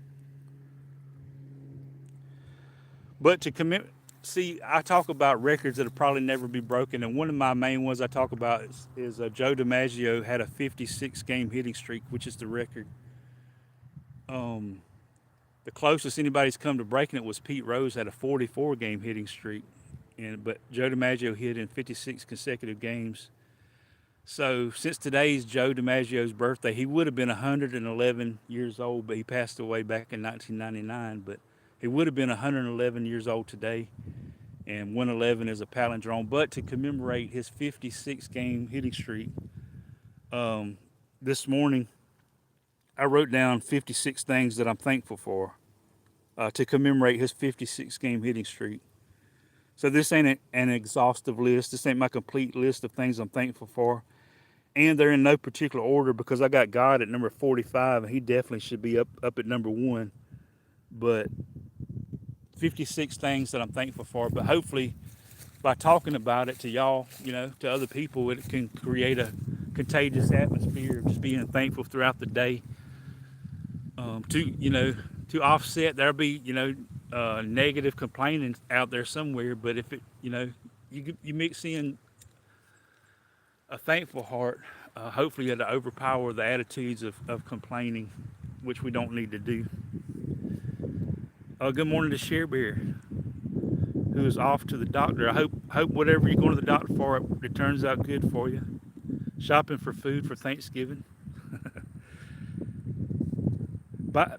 But to commit, see, I talk about records that'll probably never be broken, and one of my main ones I talk about is Joe DiMaggio had a 56 game hitting streak, which is the record. The closest anybody's come to breaking it was Pete Rose, had a 44 game hitting streak, but Joe DiMaggio hit in 56 consecutive games. So since today's Joe DiMaggio's birthday, he would have been 111 years old, but he passed away back in 1999. But he would have been 111 years old today, and 111 is a palindrome. But to commemorate his 56 game hitting streak, this morning I wrote down 56 things that I'm thankful for to commemorate his 56 game hitting streak. So this ain't an exhaustive list. This ain't my complete list of things I'm thankful for. And they're in no particular order because I got God at number 45 and he definitely should be up at number 1. But 56 things that I'm thankful for. But hopefully by talking about it to y'all, to other people, it can create a contagious atmosphere of just being thankful throughout the day. To offset, there'll be, negative complaining out there somewhere. But if it, you mix in a thankful heart, hopefully it'll overpower the attitudes of complaining, which we don't need to do. Good morning to Share Bear, who is off to the doctor. I hope whatever you're going to the doctor for, it turns out good for you. Shopping for food for Thanksgiving.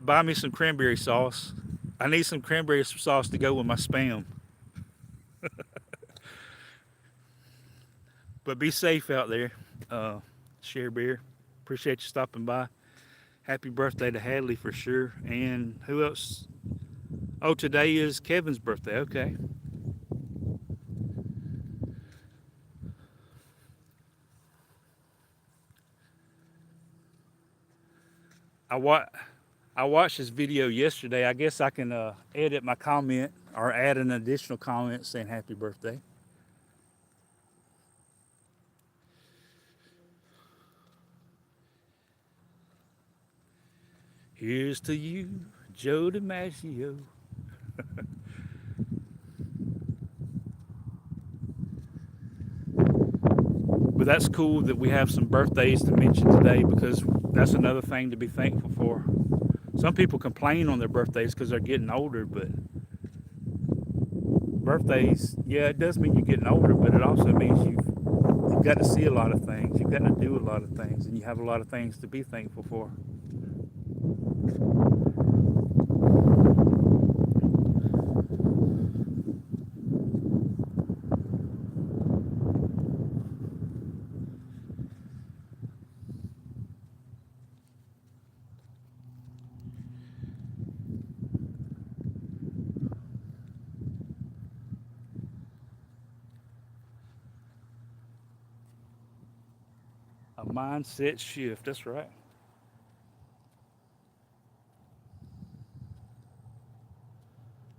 Buy me some cranberry sauce. I need some cranberry sauce to go with my Spam. But be safe out there, Share Bear. Appreciate you stopping by. Happy birthday to Hadley for sure. And who else? Oh, today is Kevin's birthday. Okay. I watched this video yesterday. I guess I can edit my comment or add an additional comment saying happy birthday. Here's to you, Joe DiMaggio. But that's cool that we have some birthdays to mention today because that's another thing to be thankful for. Some people complain on their birthdays because they're getting older, but birthdays, yeah, it does mean you're getting older, but it also means you've got to see a lot of things. You've got to do a lot of things, and you have a lot of things to be thankful for. A mindset shift, that's right.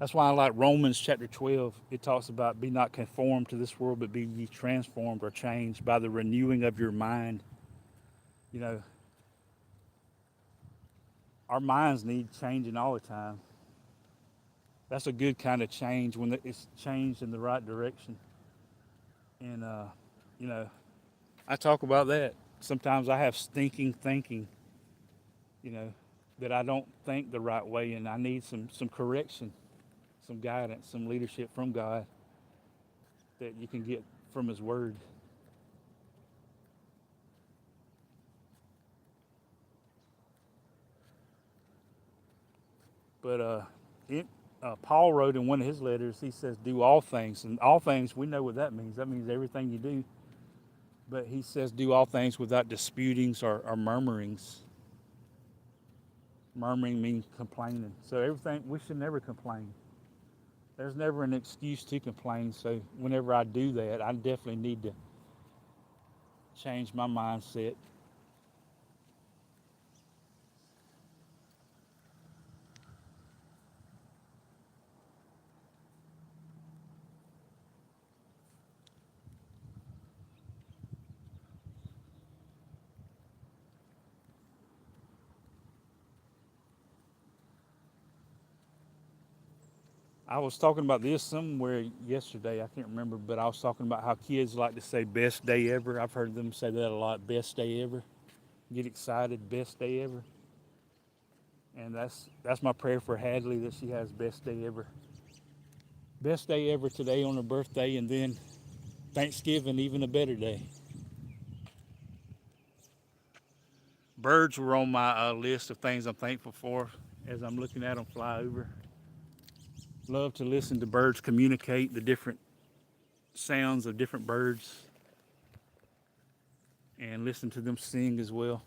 That's why I like Romans chapter 12. It talks about be not conformed to this world, but be ye transformed or changed by the renewing of your mind. Our minds need changing all the time. That's a good kind of change when it's changed in the right direction. And, I talk about that. Sometimes I have stinking thinking, that I don't think the right way, and I need some correction, some guidance, some leadership from God that you can get from His Word. But Paul wrote in one of his letters, he says, do all things. And all things, we know what that means. That means everything you do. But he says, do all things without disputings or murmurings. Murmuring means complaining. So everything, we should never complain. There's never an excuse to complain. So whenever I do that, I definitely need to change my mindset. I was talking about this somewhere yesterday. I can't remember, but I was talking about how kids like to say best day ever. I've heard them say that a lot. Best day ever. Get excited. Best day ever. And that's my prayer for Hadley, that she has best day ever. Best day ever today on her birthday, and then Thanksgiving, even a better day. Birds were on my list of things I'm thankful for as I'm looking at them fly over. Love to listen to birds communicate, the different sounds of different birds, and listen to them sing as well.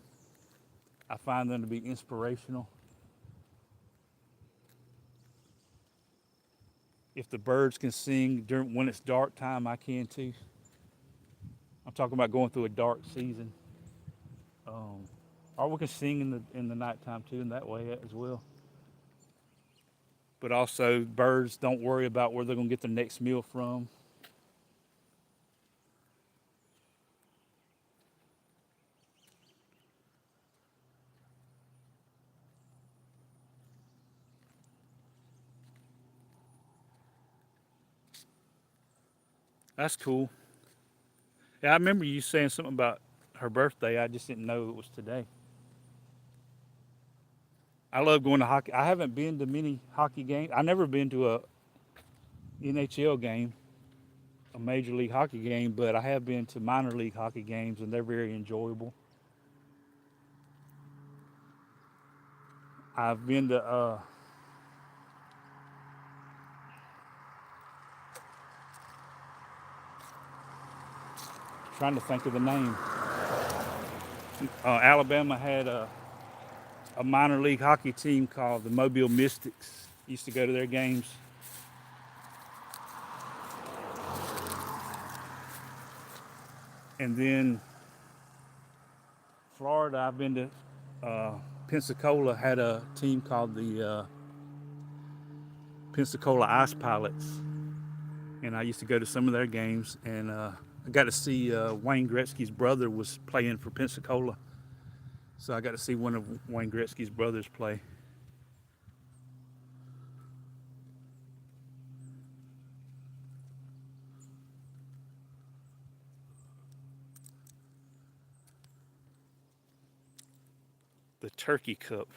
I find them to be inspirational. If the birds can sing during when it's dark time, I can too. I'm talking about going through a dark season. Um, or we can sing in the nighttime too, in that way as well. But also, birds don't worry about where they're gonna get their next meal from. That's cool. Yeah, I remember you saying something about her birthday. I just didn't know it was today. I love going to hockey. I haven't been to many hockey games. I never been to a NHL game, a major league hockey game, but I have been to minor league hockey games, and they're very enjoyable. I've been to trying to think of the name. Alabama had a minor league hockey team called the Mobile Mystics. Used to go to their games. And then Florida, I've been to Pensacola, had a team called the Pensacola Ice Pilots. And I used to go to some of their games, and I got to see Wayne Gretzky's brother was playing for Pensacola. So I got to see one of Wayne Gretzky's brothers play. The Turkey Cup.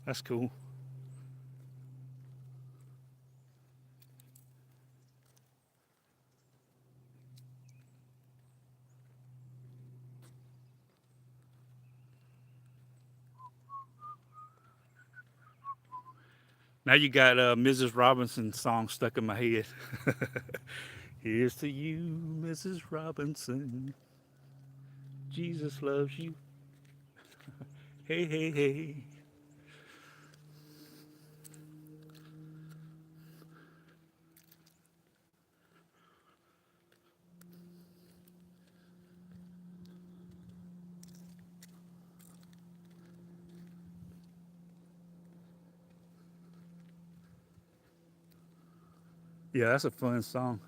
That's cool. Now you got Mrs. Robinson's song stuck in my head. Here's to you, Mrs. Robinson. Jesus loves you. Hey, hey, hey. Yeah, that's a fun song.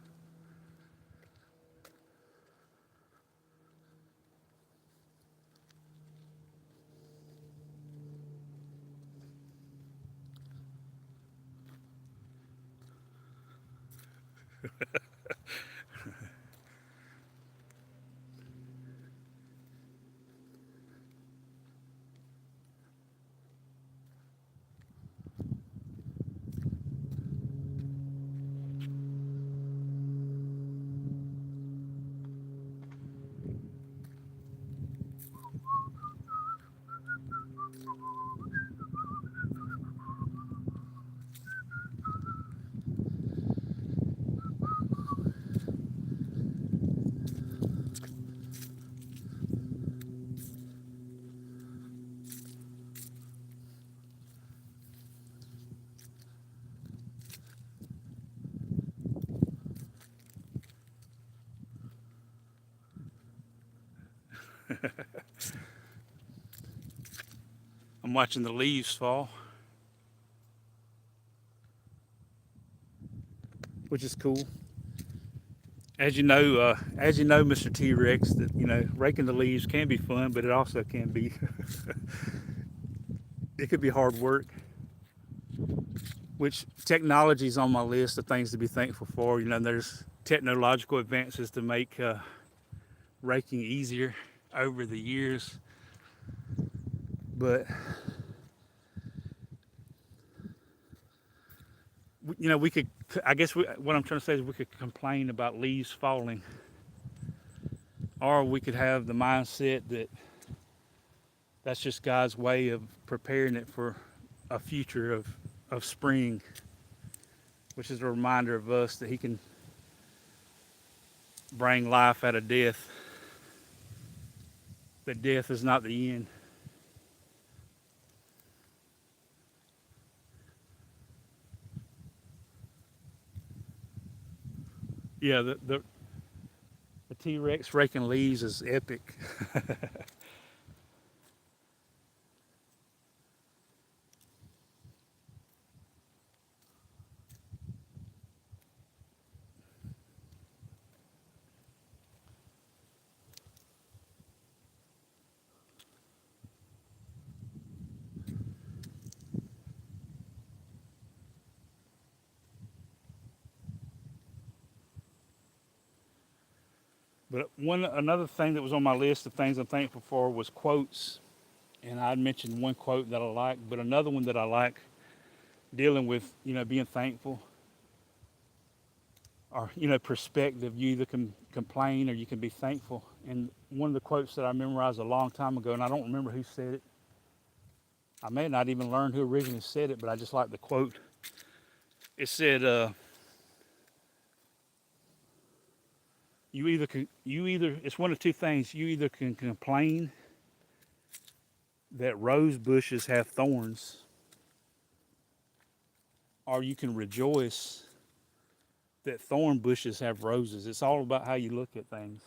I'm watching the leaves fall, which is cool. As you know, Mr. T-Rex, that raking the leaves can be fun, but it also can be it could be hard work. Which technology is on my list of things to be thankful for. There's technological advances to make raking easier over the years, but we could. I guess what I'm trying to say is we could complain about leaves falling, or we could have the mindset that that's just God's way of preparing it for a future of spring, which is a reminder of us that He can bring life out of death, that death is not the end. Yeah, the T-Rex raking leaves is epic. But another thing that was on my list of things I'm thankful for was quotes, and I'd mentioned one quote that I like, but another one that I like dealing with, being thankful or, perspective. You either can complain or you can be thankful. And one of the quotes that I memorized a long time ago, and I don't remember who said it. I may not even learn who originally said it, but I just like the quote. It said, it's one of two things. You either can complain that rose bushes have thorns, or you can rejoice that thorn bushes have roses. It's all about how you look at things.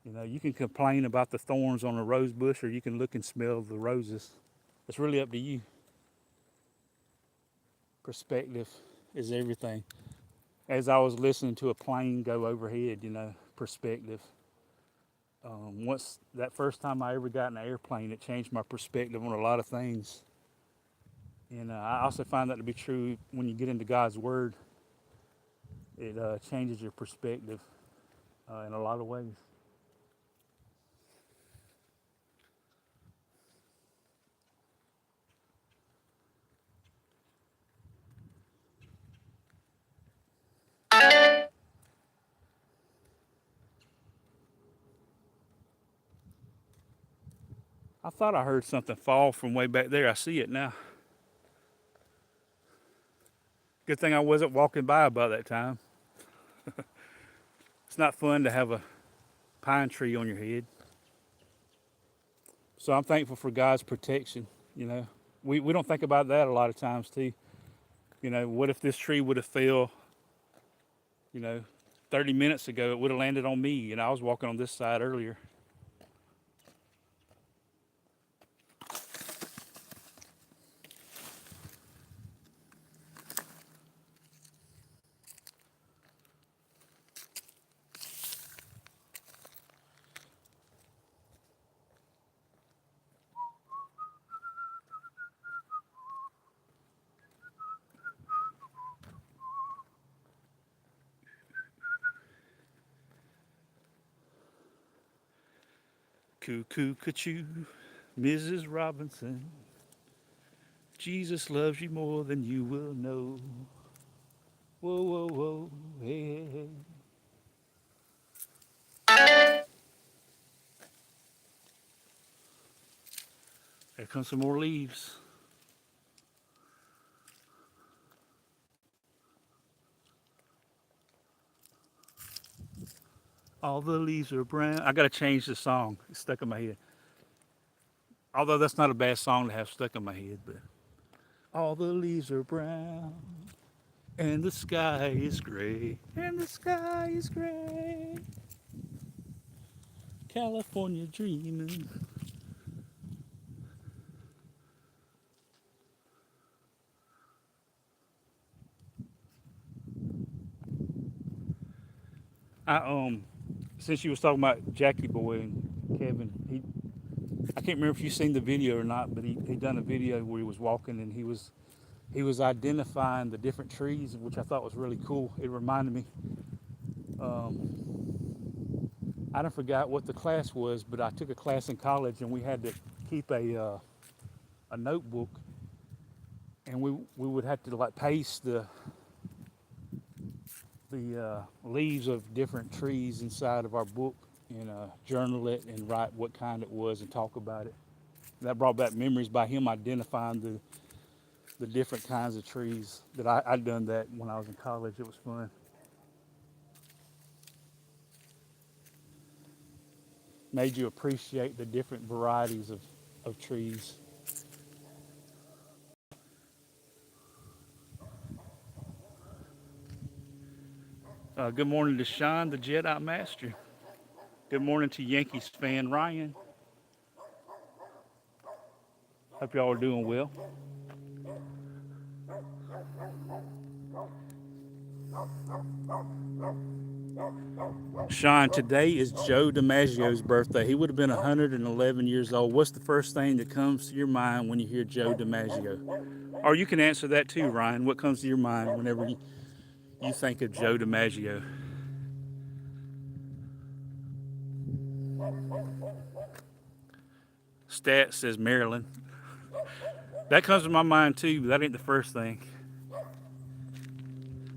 You can complain about the thorns on a rose bush, or you can look and smell the roses. It's really up to you. Perspective is everything. As I was listening to a plane go overhead, perspective. Once that first time I ever got in an airplane, it changed my perspective on a lot of things. And I also find that to be true when you get into God's Word. It changes your perspective in a lot of ways. I thought I heard something fall from way back there. I see it now. Good thing I wasn't walking by that time. It's not fun to have a pine tree on your head. So I'm thankful for God's protection. We don't think about that a lot of times too. What if this tree would have fell, 30 minutes ago? It would have landed on me, and I was walking on this side earlier. Cuckoo, cuckoo, Mrs. Robinson. Jesus loves you more than you will know. Whoa, whoa, whoa, hey, hey, hey. There comes some more leaves. All the leaves are brown. I gotta change the song. It's stuck in my head. Although that's not a bad song to have stuck in my head, but all the leaves are brown and the sky is gray. And the sky is gray. California dreaming. I since you was talking about Jackie Boy and Kevin, I can't remember if you've seen the video or not, but he done a video where he was walking and he was identifying the different trees, which I thought was really cool. It reminded me. I don't forgot what the class was, but I took a class in college and we had to keep a notebook, and we would have to like paste the leaves of different trees inside of our book and journal it and write what kind it was and talk about it. That brought back memories by him identifying the different kinds of trees that I'd done that when I was in college. It was fun. Made you appreciate the different varieties of trees. Good morning to Sean, the Jedi Master. Good morning to Yankees fan Ryan. Hope y'all are doing well. Sean, today is Joe DiMaggio's birthday. He would have been 111 years old. What's the first thing that comes to your mind when you hear Joe DiMaggio? Or you can answer that too, Ryan. What comes to your mind whenever you think of Joe DiMaggio? Stat says Maryland. That comes to my mind too, but that ain't the first thing.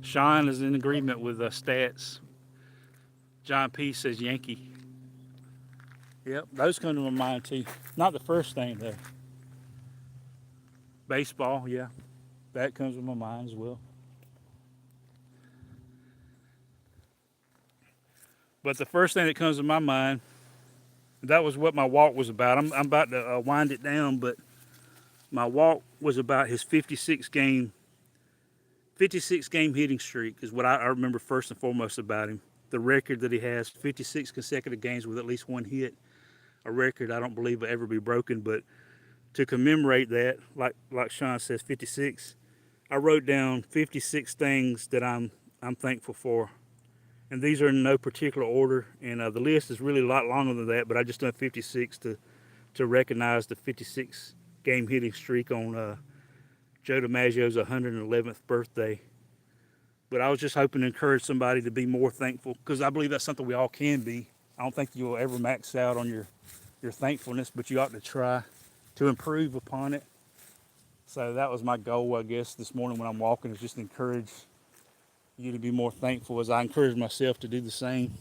Sean is in agreement with Stats. John P says Yankee. Yep, those come to my mind too. Not the first thing though. Baseball, yeah, that comes to my mind as well. But the first thing that comes to my mind, that was what my walk was about. I'm about to wind it down, but my walk was about his 56 game hitting streak is what I remember first and foremost about him. The record that he has, 56 consecutive games with at least one hit, a record I don't believe will ever be broken. But to commemorate that, like Sean says, 56, I wrote down 56 things that I'm thankful for. And these are in no particular order. And the list is really a lot longer than that, but I just done 56 to recognize the 56 game hitting streak on Joe DiMaggio's 111th birthday. But I was just hoping to encourage somebody to be more thankful, because I believe that's something we all can be. I don't think you'll ever max out on your thankfulness, but you ought to try to improve upon it. So that was my goal, I guess, this morning when I'm walking, is just encourage you to be more thankful as I encourage myself to do the same.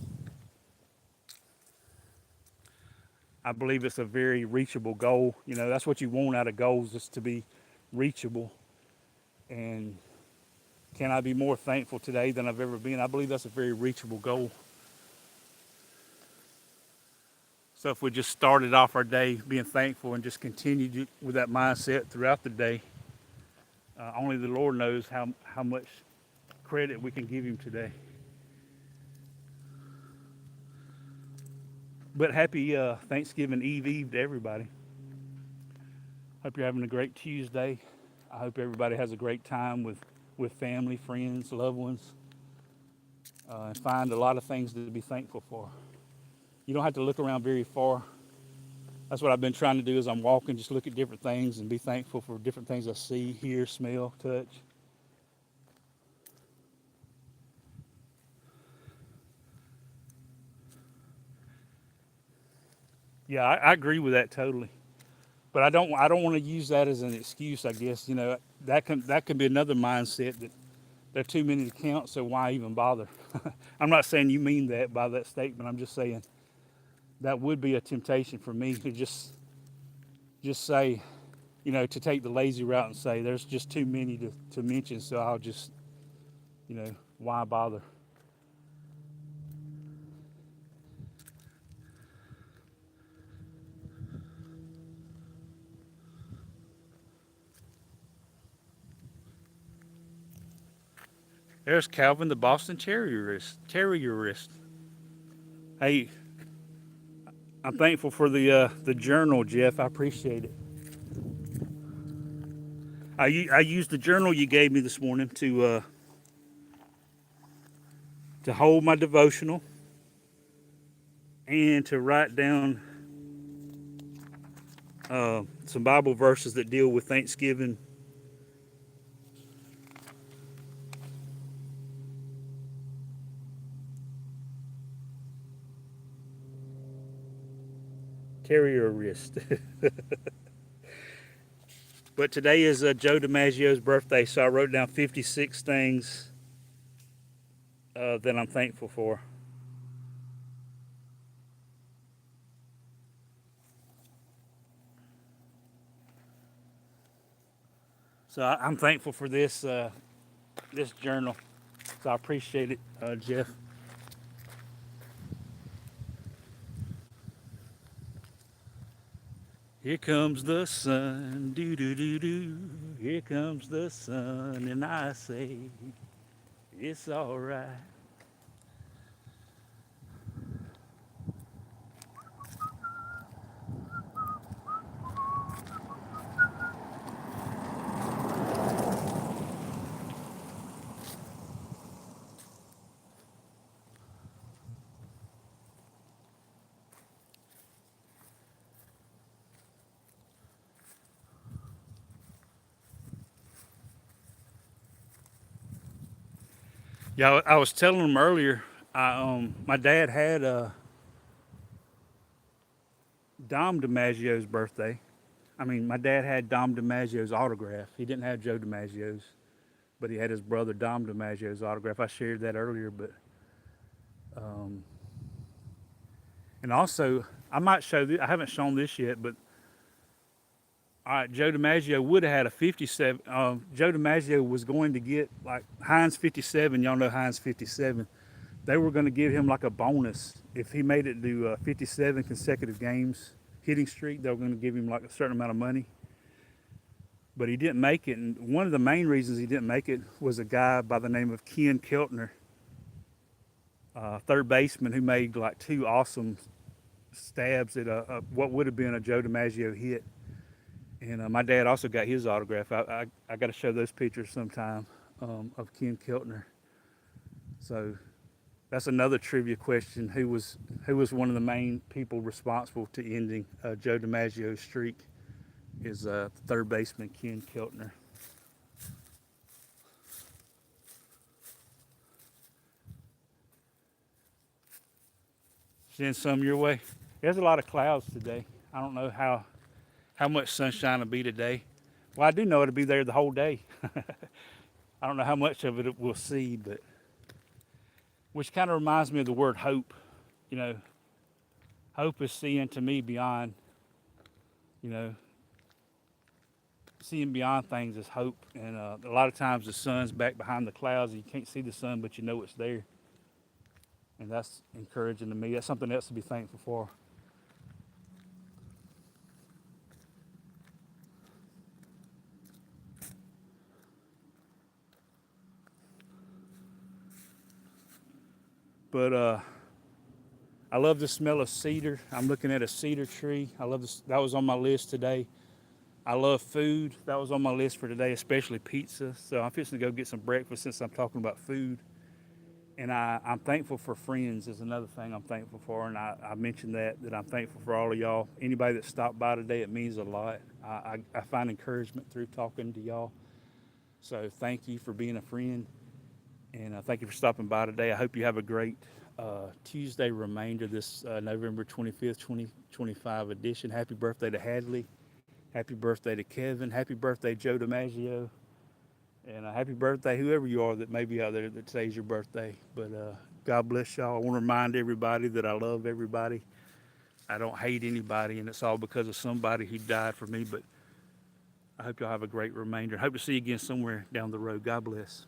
I believe it's a very reachable goal. You know, that's what you want out of goals, is to be reachable. And can I be more thankful today than I've ever been? I believe that's a very reachable goal. So if we just started off our day being thankful and just continued with that mindset throughout the day, only the Lord knows how much credit we can give him today. But happy Thanksgiving Eve to everybody. Hope you're having a great Tuesday. I hope everybody has a great time with family, friends, loved ones, and find a lot of things to be thankful for. You don't have to look around very far. That's what I've been trying to do as I'm walking, just look at different things and be thankful for different things I see, hear, smell, touch. Yeah, I agree with that totally. But I don't want to use that as an excuse, I guess. You know, that can be another mindset that there are too many to count, so why even bother? I'm not saying you mean that by that statement. I'm just saying that would be a temptation for me to just say, you know, to take the lazy route and say there's just too many to mention, so I'll just, you know, why bother? There's Calvin, the Boston Terrierist. Hey, I'm thankful for the journal, Jeff. I appreciate it. I used the journal you gave me this morning to hold my devotional and to write down some Bible verses that deal with Thanksgiving. Terrierist. But today is Joe DiMaggio's birthday, so I wrote down 56 things that I'm thankful for. So I'm thankful for this journal. So I appreciate it, Jeff. Here comes the sun, do do do do. Here comes the sun, and I say it's all right. Yeah, I was telling them earlier. My dad had Dom DiMaggio's birthday. I mean, my dad had Dom DiMaggio's autograph. He didn't have Joe DiMaggio's, but he had his brother Dom DiMaggio's autograph. I shared that earlier, but and also I might show this. I haven't shown this yet, but all right, Joe DiMaggio would have had a 57. Joe DiMaggio was going to get like Heinz 57. Y'all know Heinz 57. They were going to give him like a bonus if he made it to 57 consecutive games hitting streak. They were going to give him like a certain amount of money, but he didn't make it. And one of the main reasons he didn't make it was a guy by the name of Ken Keltner, third baseman, who made like two awesome stabs at what would have been a Joe DiMaggio hit. And my dad also got his autograph. I got to show those pictures sometime of Ken Keltner. So that's another trivia question. Who was one of the main people responsible to ending Joe DiMaggio's streak? Is third baseman Ken Keltner. Send some your way. There's a lot of clouds today. I don't know how much sunshine will be today. Well, I do know it'll be there the whole day. I don't know how much of it we'll see, but which kind of reminds me of the word hope. You know, hope is seeing to me beyond, seeing beyond things is hope. And a lot of times the sun's back behind the clouds and you can't see the sun, but you know it's there. And that's encouraging to me. That's something else to be thankful for. But I love the smell of cedar. I'm looking at a cedar tree. I love this. That was on my list today. I love food. That was on my list for today, especially pizza. So I'm fixing to go get some breakfast since I'm talking about food. And I'm thankful for friends is another thing I'm thankful for. And I mentioned that I'm thankful for all of y'all. Anybody that stopped by today, it means a lot. I find encouragement through talking to y'all. So thank you for being a friend. And thank you for stopping by today. I hope you have a great Tuesday remainder, this November 25th, 2025 edition. Happy birthday to Hadley. Happy birthday to Kevin. Happy birthday, Joe DiMaggio. And happy birthday, whoever you are that may be out there that today's your birthday. But God bless y'all. I want to remind everybody that I love everybody. I don't hate anybody, and it's all because of somebody who died for me. But I hope y'all have a great remainder. Hope to see you again somewhere down the road. God bless.